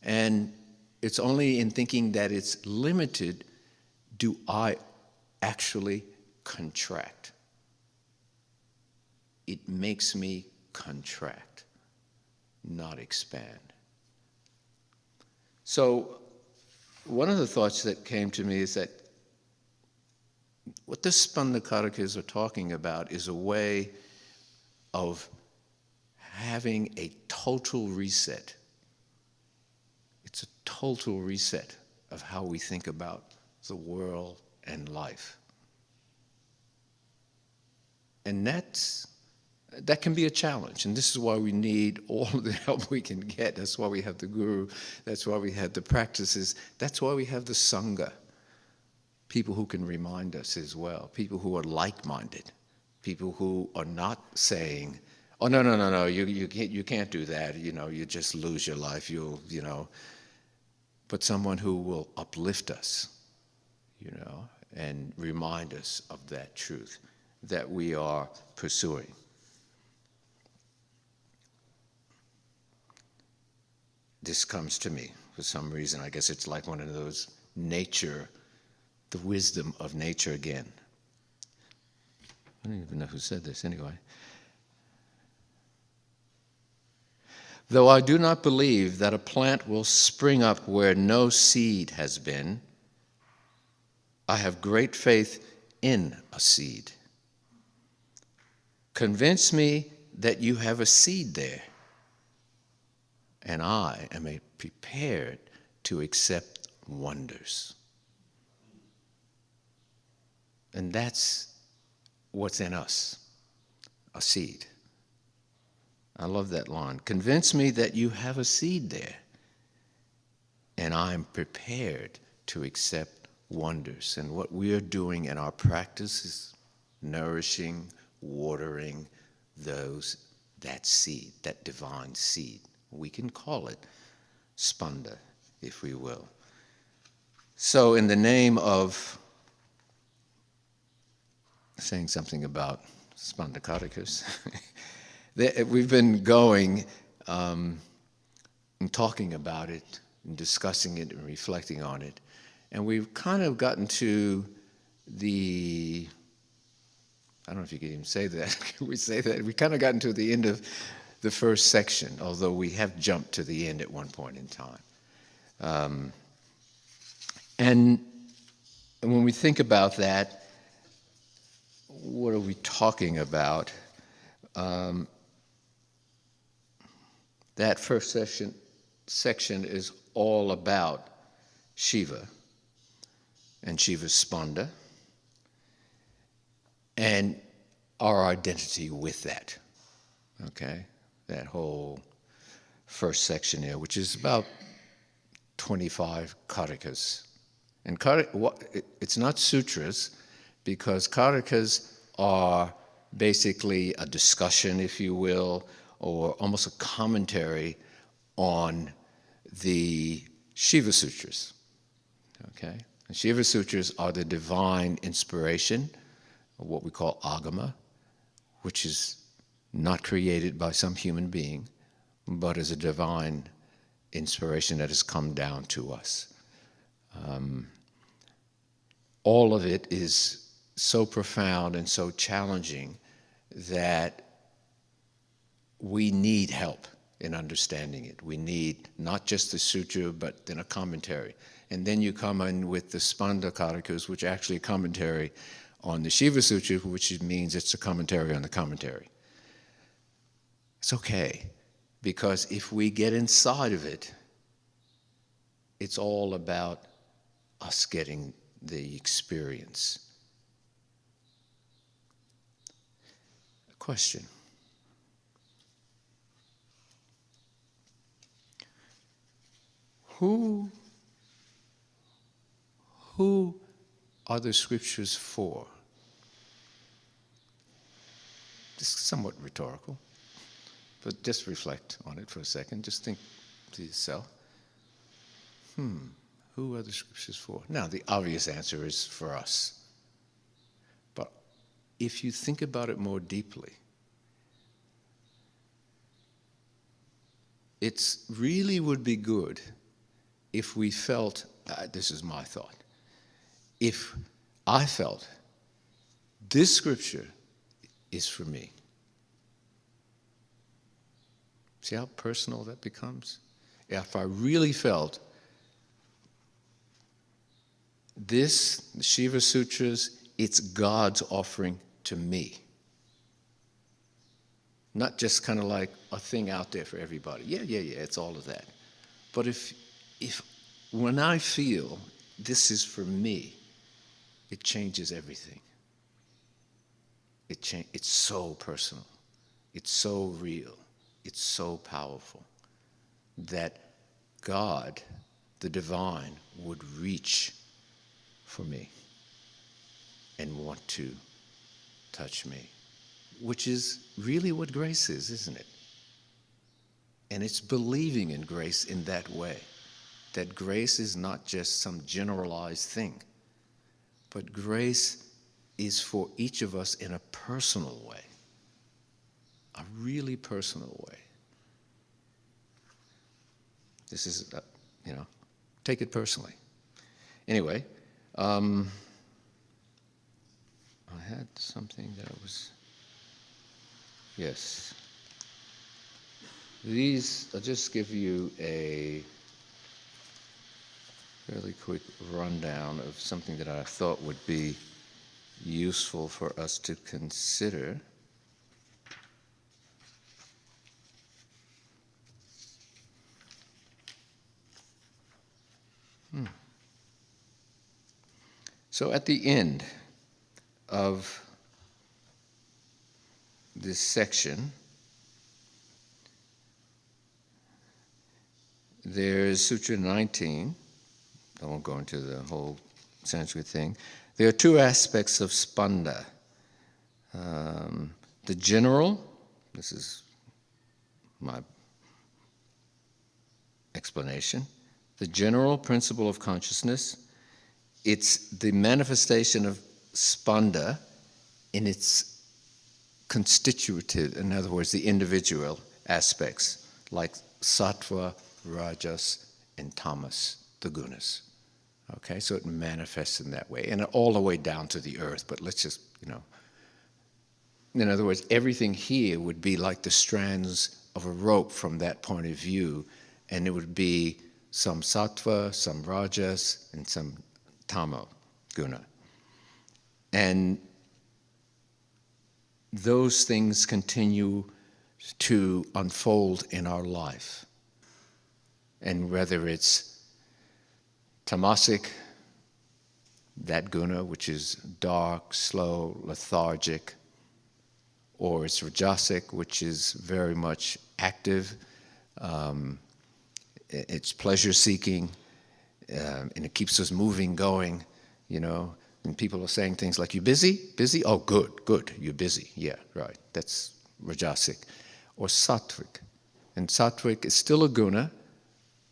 And it's only in thinking that it's limited do I actually contract. It makes me contract, not expand. So one of the thoughts that came to me is that what the Spandakarakas are talking about is a way of having a total reset. It's a total reset of how we think about the world and life. And that can be a challenge, and this is why we need all the help we can get. That's why we have the guru, that's why we have the practices, that's why we have the sangha. people who can remind us as well, people who are like-minded, people who are not saying, oh, no, you can't do that, you just lose your life, but someone who will uplift us, and remind us of that truth that we are pursuing. This comes to me for some reason. I guess it's like one of those nature, the wisdom of nature again. I don't even know who said this anyway. Though I do not believe that a plant will spring up where no seed has been, I have great faith in a seed. Convince me that you have a seed there, and I am prepared to accept wonders. And that's what's in us, a seed. I love that line. Convince me that you have a seed there, and I'm prepared to accept wonders. And what we are doing in our practice is nourishing, watering that seed, that divine seed. We can call it spanda, if we will. So in the name of saying something about spandakarikas, we've been going and talking about it, and discussing it, and reflecting on it. And we've kind of gotten to I don't know if you can even say that. Can we say that? We kind of gotten to the end of the first section, although we have jumped to the end at one point in time. And when we think about that, what are we talking about? That first section is all about Shiva and Shiva's spanda and our identity with that, okay? That whole first section there, which is about 25 karikas. And it's not sutras, because karikas are basically a discussion, if you will, or almost a commentary on the Shiva Sutras, okay? And Shiva Sutras are the divine inspiration, or what we call agama, which is not created by some human being, but is a divine inspiration that has come down to us. All of it is so profound and so challenging that we need help in understanding it. We need not just the sutra, but then a commentary. And then you come in with the spanda karikas, which are actually a commentary on the Shiva Sutra, which means it's a commentary on the commentary. It's okay, because if we get inside of it, it's all about us getting the experience. Question. Who are the scriptures for? This is somewhat rhetorical, but just reflect on it for a second. Just think to yourself, who are the scriptures for? Now, the obvious answer is for us. But if you think about it more deeply, it really would be good if we felt, this is my thought, if I felt this scripture is for me. See how personal that becomes? If I really felt this, the Shiva Sutras, it's God's offering to me. Not just kind of like a thing out there for everybody. Yeah, it's all of that. But if when I feel this is for me, it changes everything. It's so personal. It's so real. It's so powerful that God, the divine, would reach for me. and want to touch me, which is really what grace is, isn't it? And it's believing in grace in that way, that grace is not just some generalized thing, but grace is for each of us in a personal way, a really personal way. This is, take it personally. Anyway, I had something that was, yes. I'll just give you a fairly quick rundown of something that I thought would be useful for us to consider. So at the end of this section, there's Sutra 19. I won't go into the whole Sanskrit thing. There are two aspects of spanda. The general, this is my explanation, the general principle of consciousness. It's the manifestation of spanda in its constitutive, in other words, the individual aspects, like sattva, rajas, and tamas, the gunas. Okay, so it manifests in that way, and all the way down to the earth, but let's just, in other words, everything here would be like the strands of a rope from that point of view, and it would be some sattva, some rajas, and some tamo, guna. And those things continue to unfold in our life. And whether it's tamasic, that guna, which is dark, slow, lethargic, or it's rajasic, which is very much active, it's pleasure-seeking, and it keeps us moving, going, and people are saying things like, you busy? Busy? Oh, good, you're busy. Yeah, right, that's rajasic. Or sattvic. And sattvic is still a guna,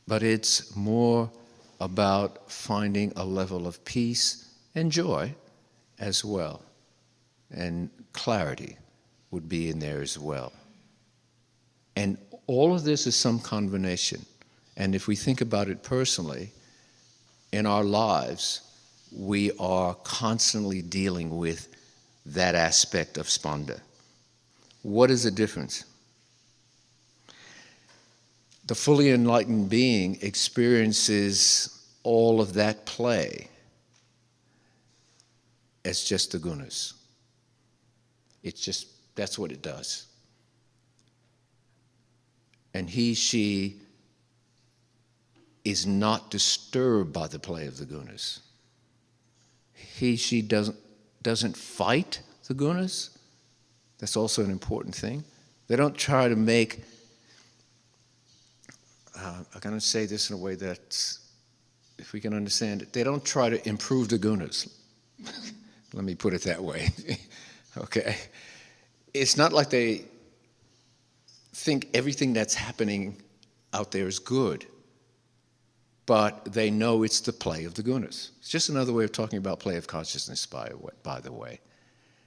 but it's more about finding a level of peace and joy as well. And clarity would be in there as well. And all of this is some combination. And if we think about it personally, in our lives, we are constantly dealing with that aspect of spanda. What is the difference? The fully enlightened being experiences all of that play as just the gunas. That's what it does. And he, she is not disturbed by the play of the gunas. He, she doesn't fight the gunas. That's also an important thing. They don't try to make, I'm going to say this in a way that, if we can understand it, they don't try to improve the gunas. Let me put it that way. Okay? It's not like they think everything that's happening out there is good, but they know it's the play of the gunas. It's just another way of talking about play of consciousness, by the way.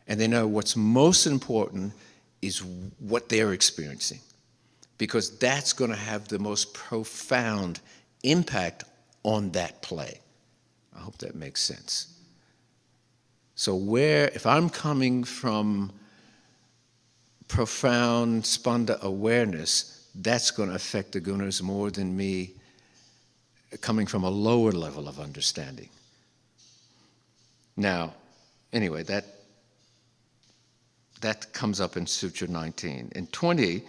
And they know what's most important is what they're experiencing, because that's going to have the most profound impact on that play. I hope that makes sense. So if I'm coming from profound spanda awareness, that's going to affect the gunas more than me coming from a lower level of understanding. Now, anyway, that comes up in Sutra 19. In 20,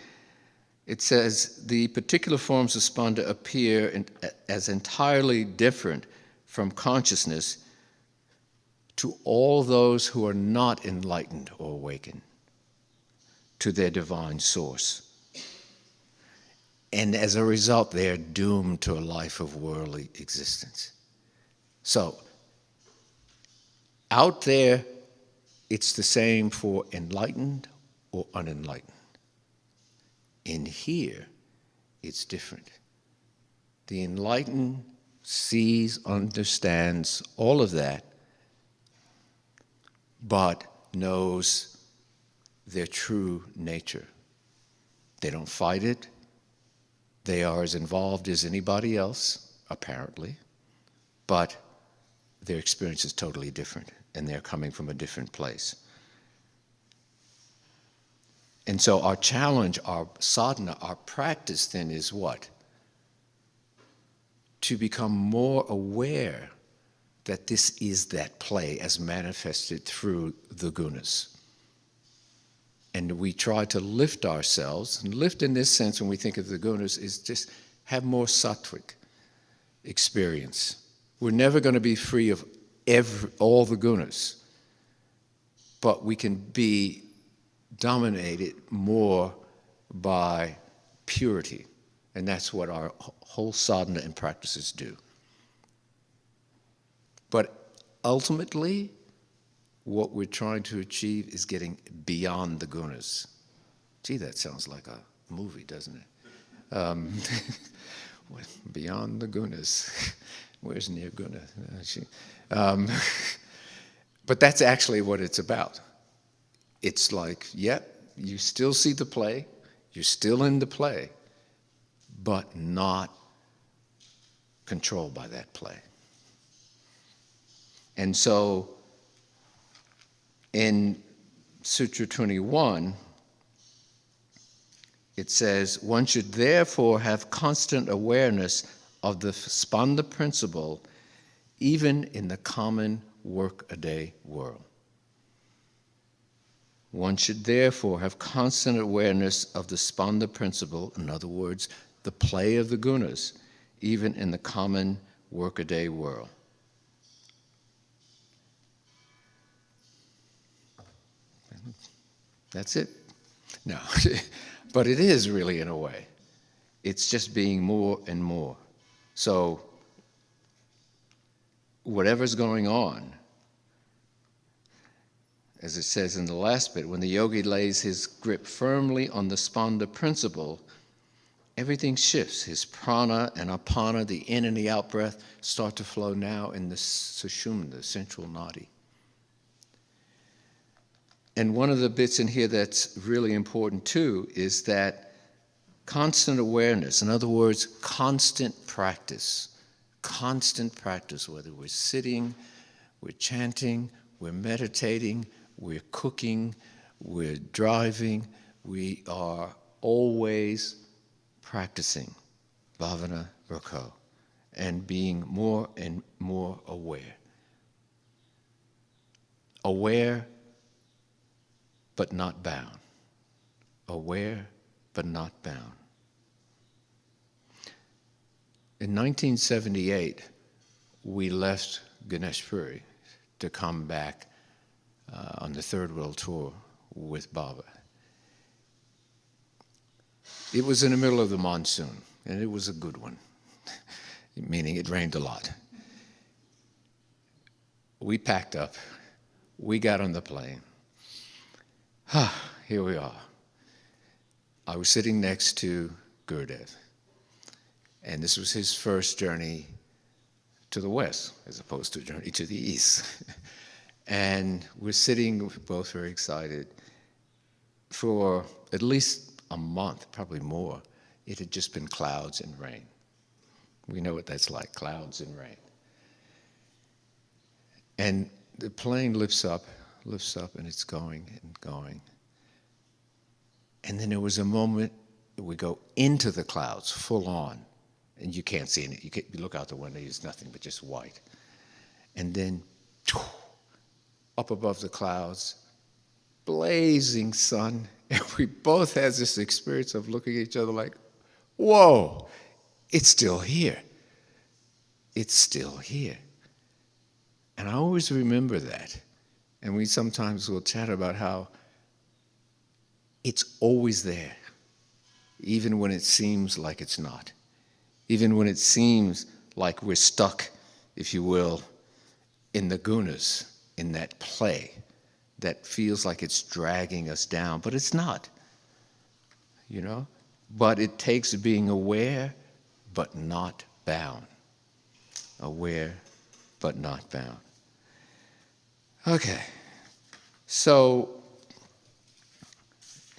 it says, the particular forms of spanda appear as entirely different from consciousness to all those who are not enlightened or awakened to their divine source. And as a result, they are doomed to a life of worldly existence. So, out there it's the same for enlightened or unenlightened. In here, it's different. The enlightened sees, understands all of that, but knows their true nature. They don't fight it. They are as involved as anybody else, apparently, but their experience is totally different, and they're coming from a different place. And so our challenge, our sadhana, our practice then is what? To become more aware that this is that play as manifested through the gunas. And we try to lift ourselves, and lift in this sense when we think of the gunas is just have more sattvic experience. We're never going to be free of all the gunas, but we can be dominated more by purity. And that's what our whole sadhana and practices do. But ultimately, what we're trying to achieve is getting beyond the gunas. Gee, that sounds like a movie, doesn't it? Beyond the gunas. Where's Nirguna? But that's actually what it's about. It's like, yep, you still see the play, you're still in the play, but not controlled by that play. And so, in Sutra 21, it says, one should therefore have constant awareness of the spanda principle even in the common work-a-day world. One should therefore have constant awareness of the spanda principle, in other words, the play of the gunas, even in the common work-a-day world. That's it? No, but it is really in a way. It's just being more and more. So whatever's going on, as it says in the last bit, when the yogi lays his grip firmly on the spanda principle, everything shifts. His prana and apana, the in and the out breath, start to flow now in the sushumna, the central nadi. And one of the bits in here that's really important too is that constant awareness, in other words, constant practice, whether we're sitting, we're chanting, we're meditating, we're cooking, we're driving, we are always practicing bhavana rakho and being more and more aware. Aware, but not bound. Aware, but not bound. In 1978, we left Ganeshpuri to come back on the Third World Tour with Baba. It was in the middle of the monsoon, and it was a good one, meaning it rained a lot. We packed up, we got on the plane. Here we are. I was sitting next to Gurudev, and this was his first journey to the west, as opposed to a journey to the east. And we're sitting, both very excited. For at least a month, probably more, it had just been clouds and rain. We know what that's like, clouds and rain. And the plane lifts up, and it's going and going. And then there was a moment that we go into the clouds, full on, and you can't see it. You look out the window, there's nothing but just white. And then, up above the clouds, blazing sun, and we both had this experience of looking at each other like, whoa, it's still here. It's still here. And I always remember that. And we sometimes will chat about how it's always there, even when it seems like it's not. Even when it seems like we're stuck, if you will, in the gunas, in that play. that feels like it's dragging us down, but it's not, you know? But it takes being aware, but not bound. Aware, but not bound. Okay, so,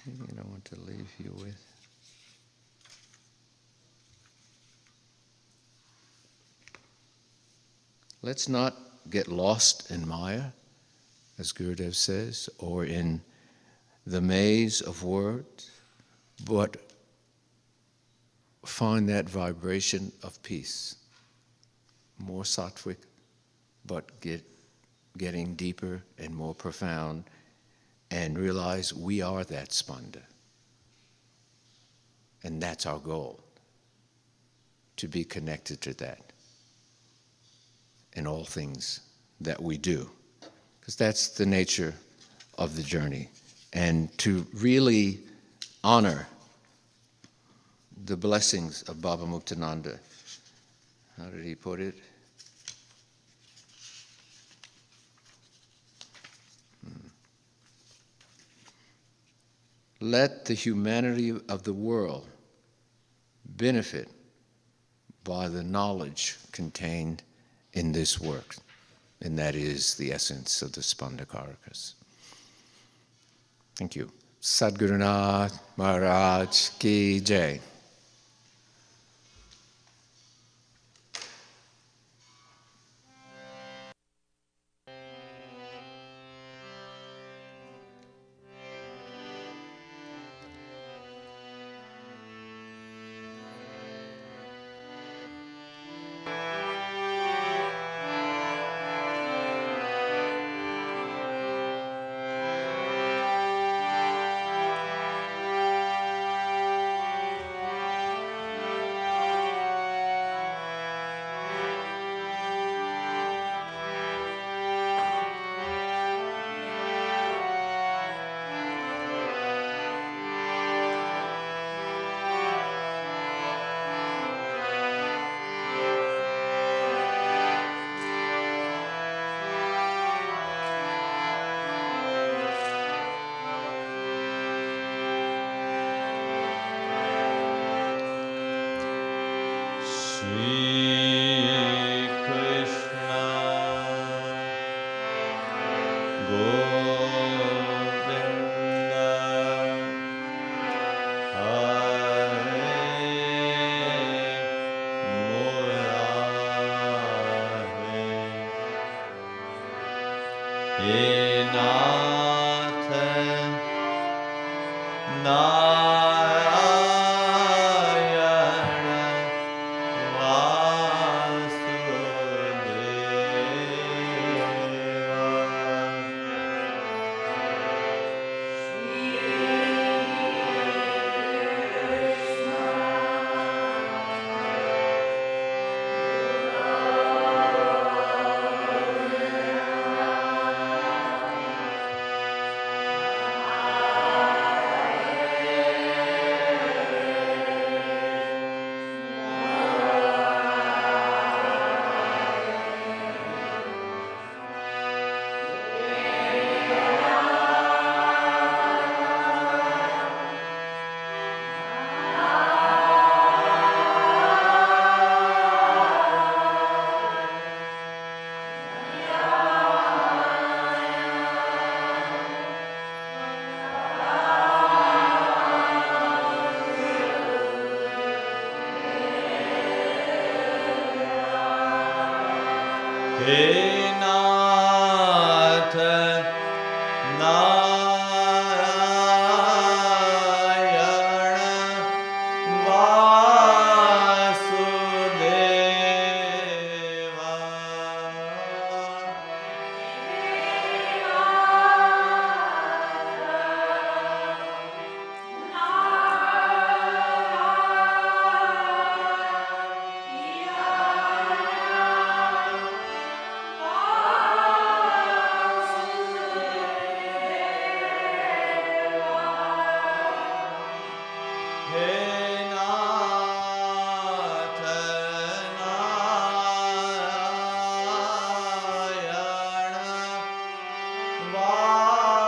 anything I want to leave you with? Let's not get lost in Maya, as Gurudev says, or in the maze of words, but find that vibration of peace, more sattvic, but getting deeper and more profound, and realize we are that spanda. And that's our goal, to be connected to that in all things that we do, because that's the nature of the journey. And to really honor the blessings of Baba Muktananda. How did he put it? Let the humanity of the world benefit by the knowledge contained in this work, and that is the essence of the Spandakarakas. Thank you. Sadgurunath Maharaj Ki Jai. Wow.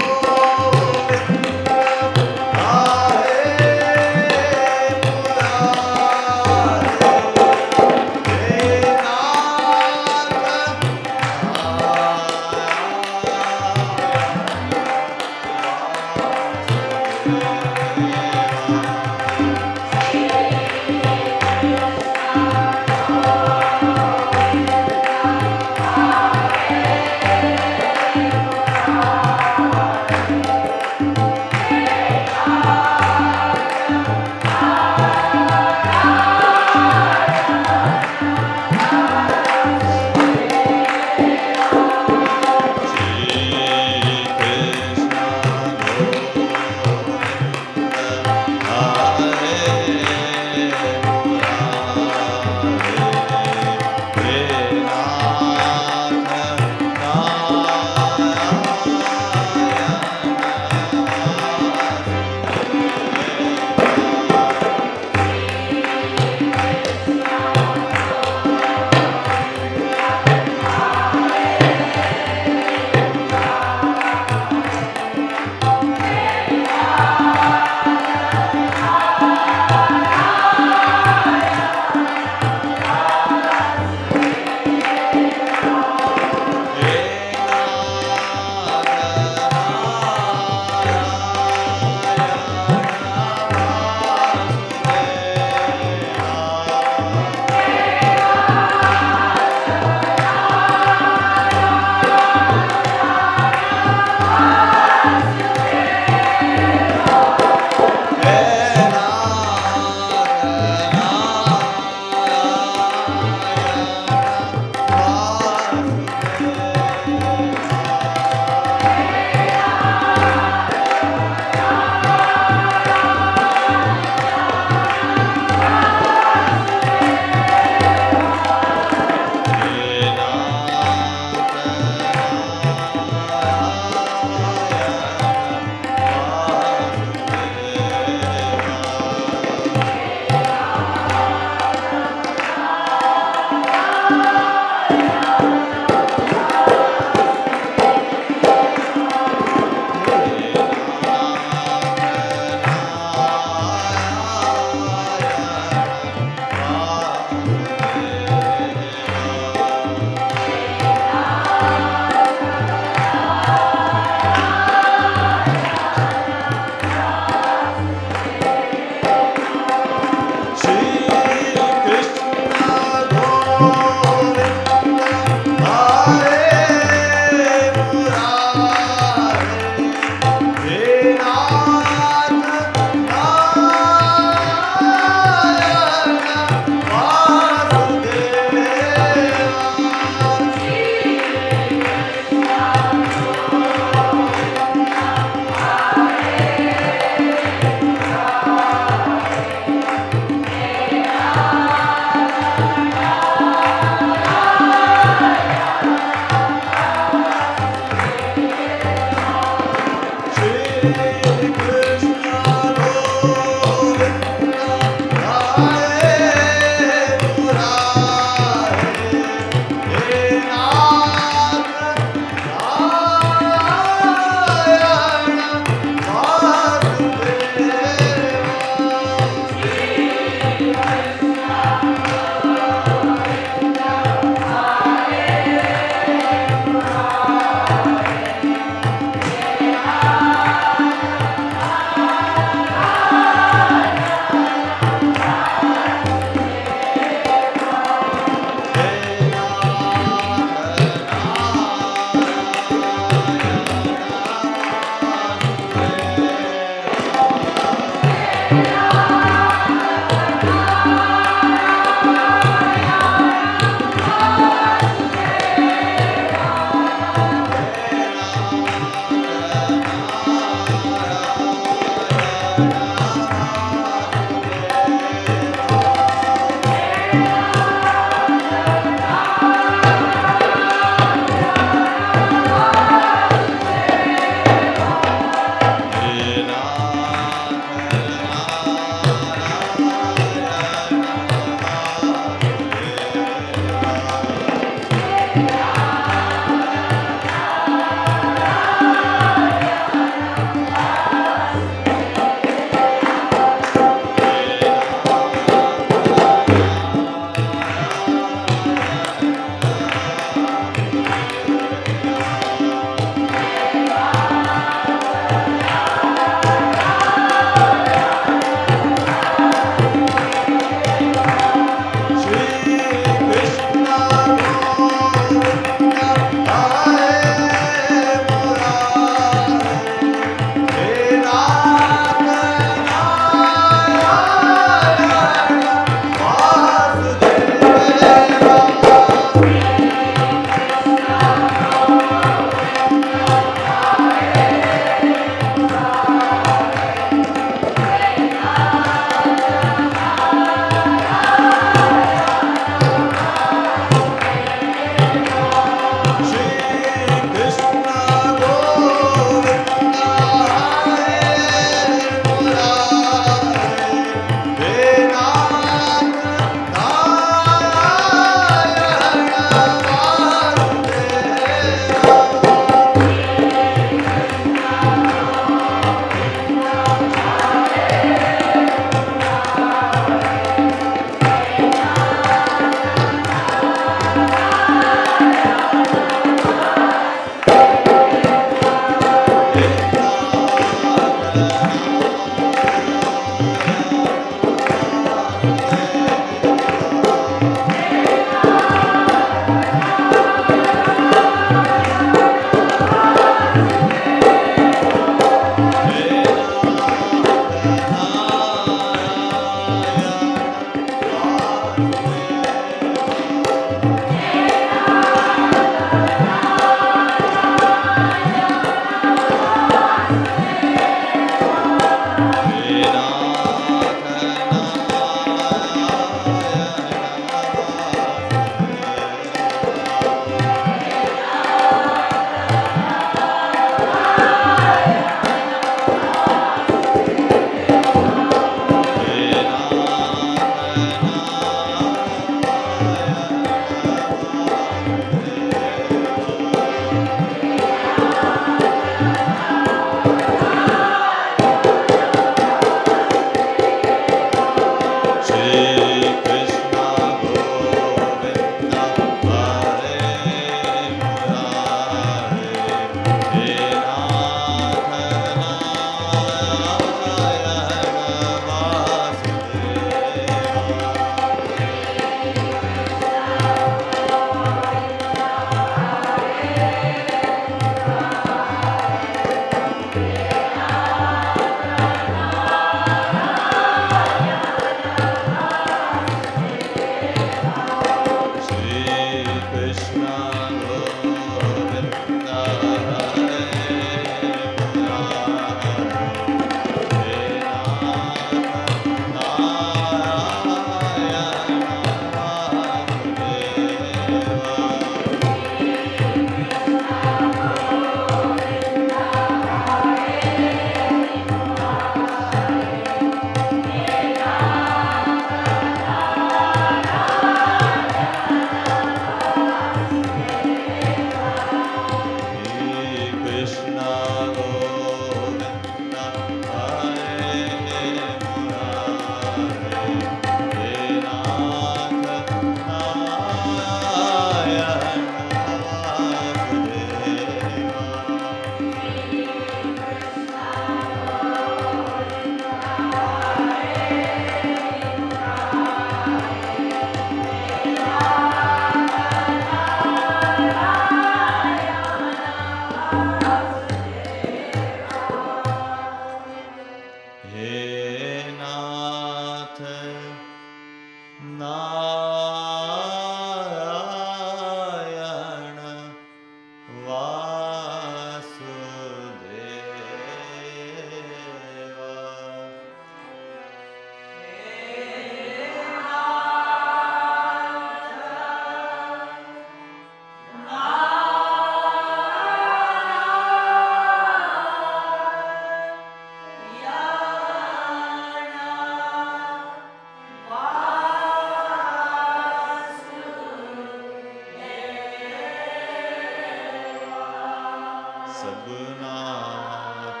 Sadgunath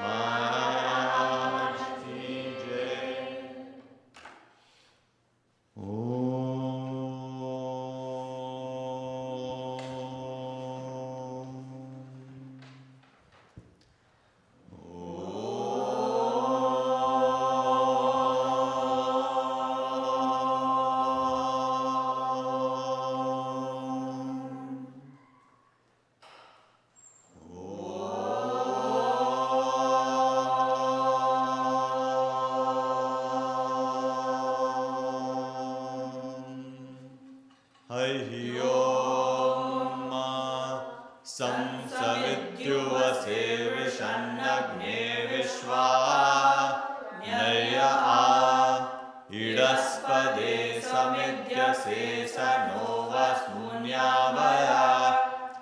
Maharaj ki jai. Harihi Om Samsavityuvase Vishannagne Vishwa Naya Idaspade Samidyase Sanova Smunyavaya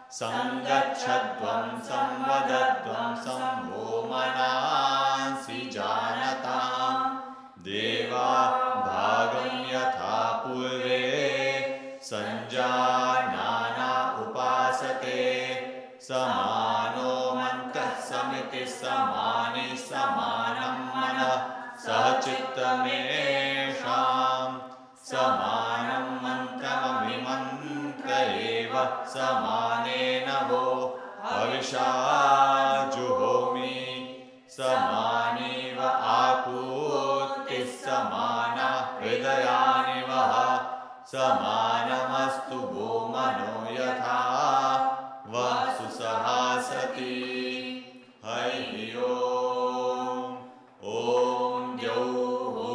Sangachadvam Samvadadvam Samvomanansi Janatam Deva Bhagam Yatha Purve Sanjanana upasate samano mantah samiti samani samanam mana sachittamesham samanam mantamamimantra eva samanena vo avisha juhomi samaniva akuti samana hridayaniva Samanamastu Bhumano Yatha Vasu Sahasati Harihi Om Om Dyauhu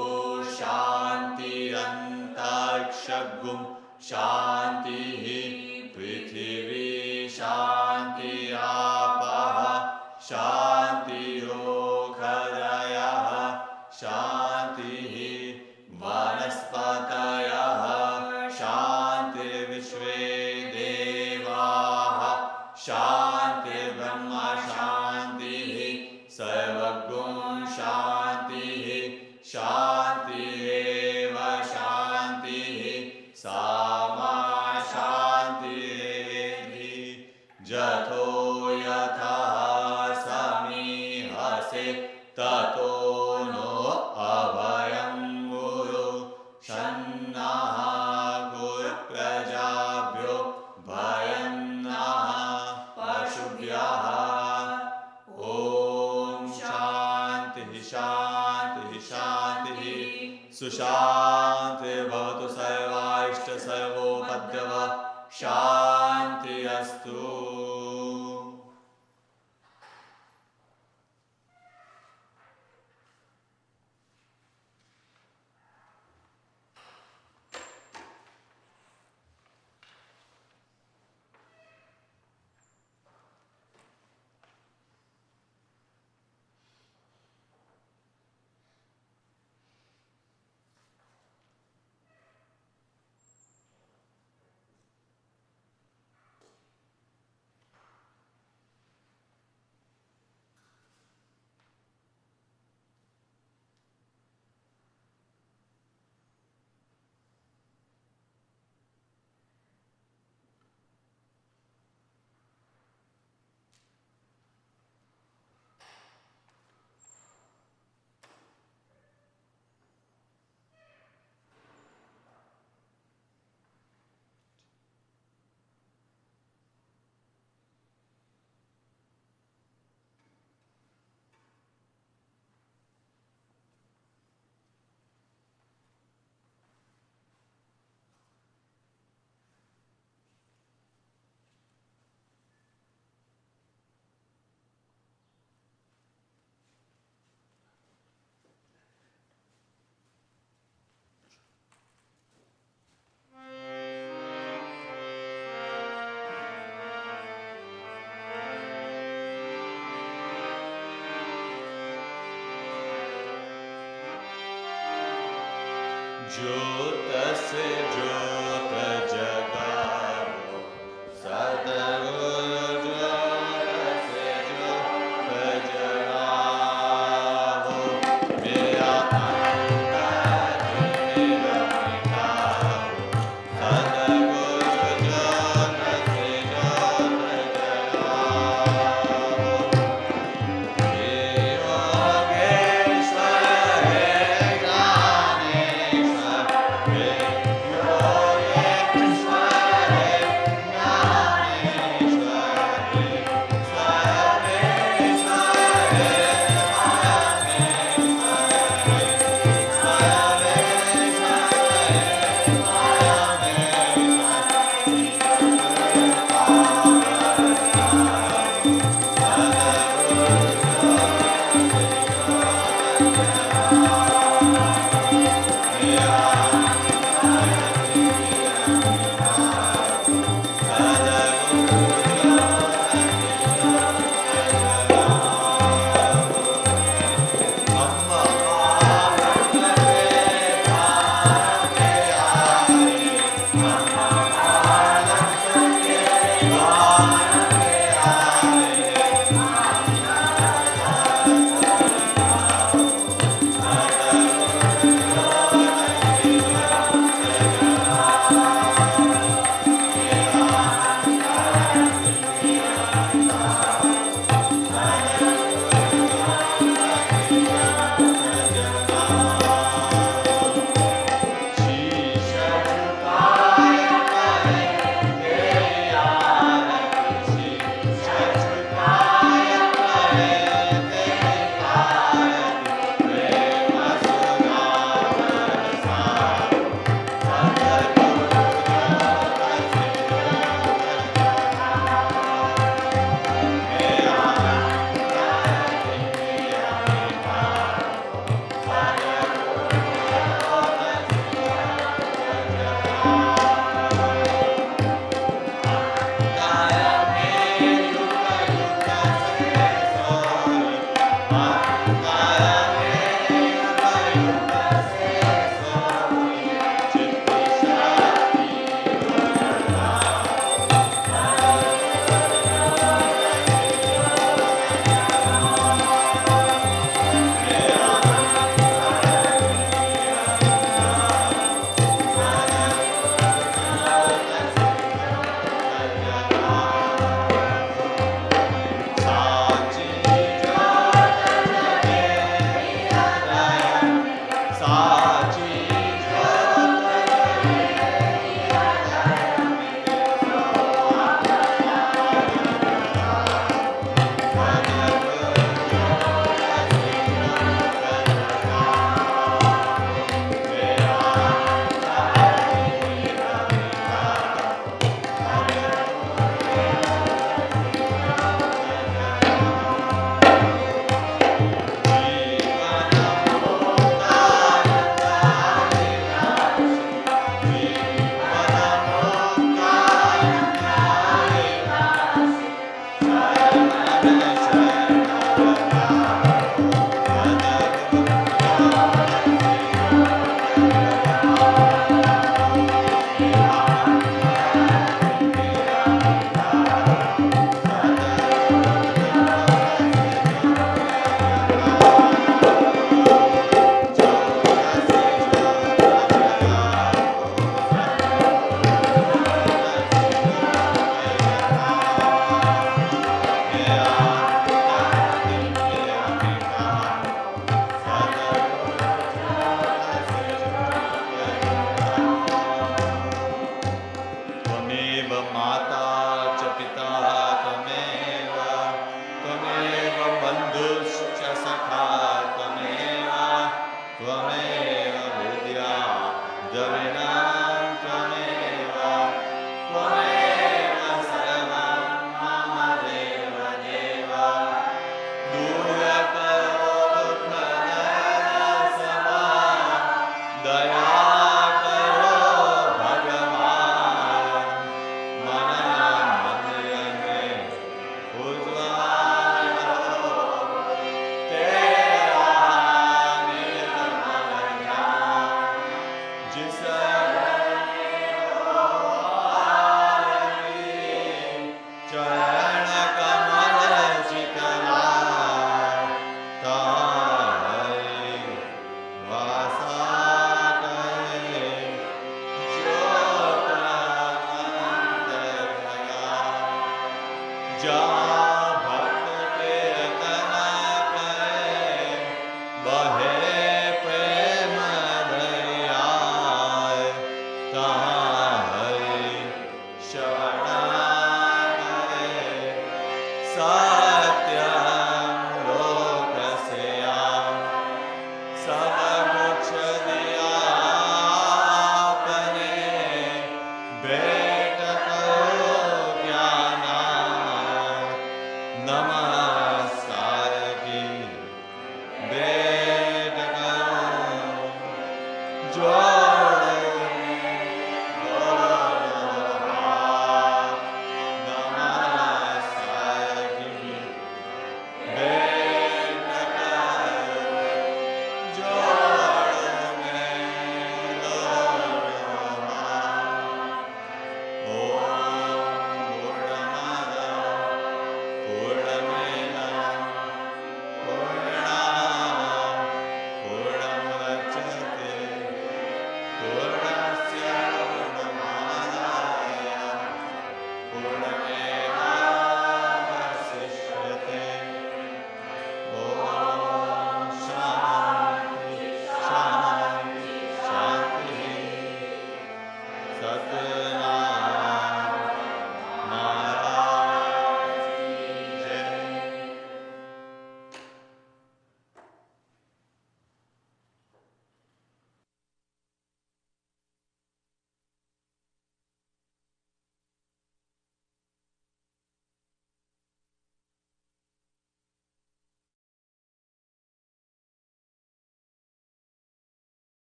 Shanti Antarikshagum Shanti Prithvi Shanti Apaha Shanti Okhadayah Shanti Vanaspataya Shanti Vishve Devaha Shanti Brahma Shanti Sarvagum Shanti Shanti Eva Shanti Sama Shanti Jatho Yatha Samihase Tato No Avayam Guru Shannaha Prajabhyo Bhayannaha Pashubhyaha Om Shanti Shanti Shanti Sushanti Bhavatu Sarva Ishta Sarvo Padhyava Shanti Astu. ज्योत से ज्योत जगाओ सद्गुरु ज्योत से ज्योत जगाओ मेरा अंतर मेरा मिटाओ सद्गुरु ज्योत से ज्योत जगाओ mata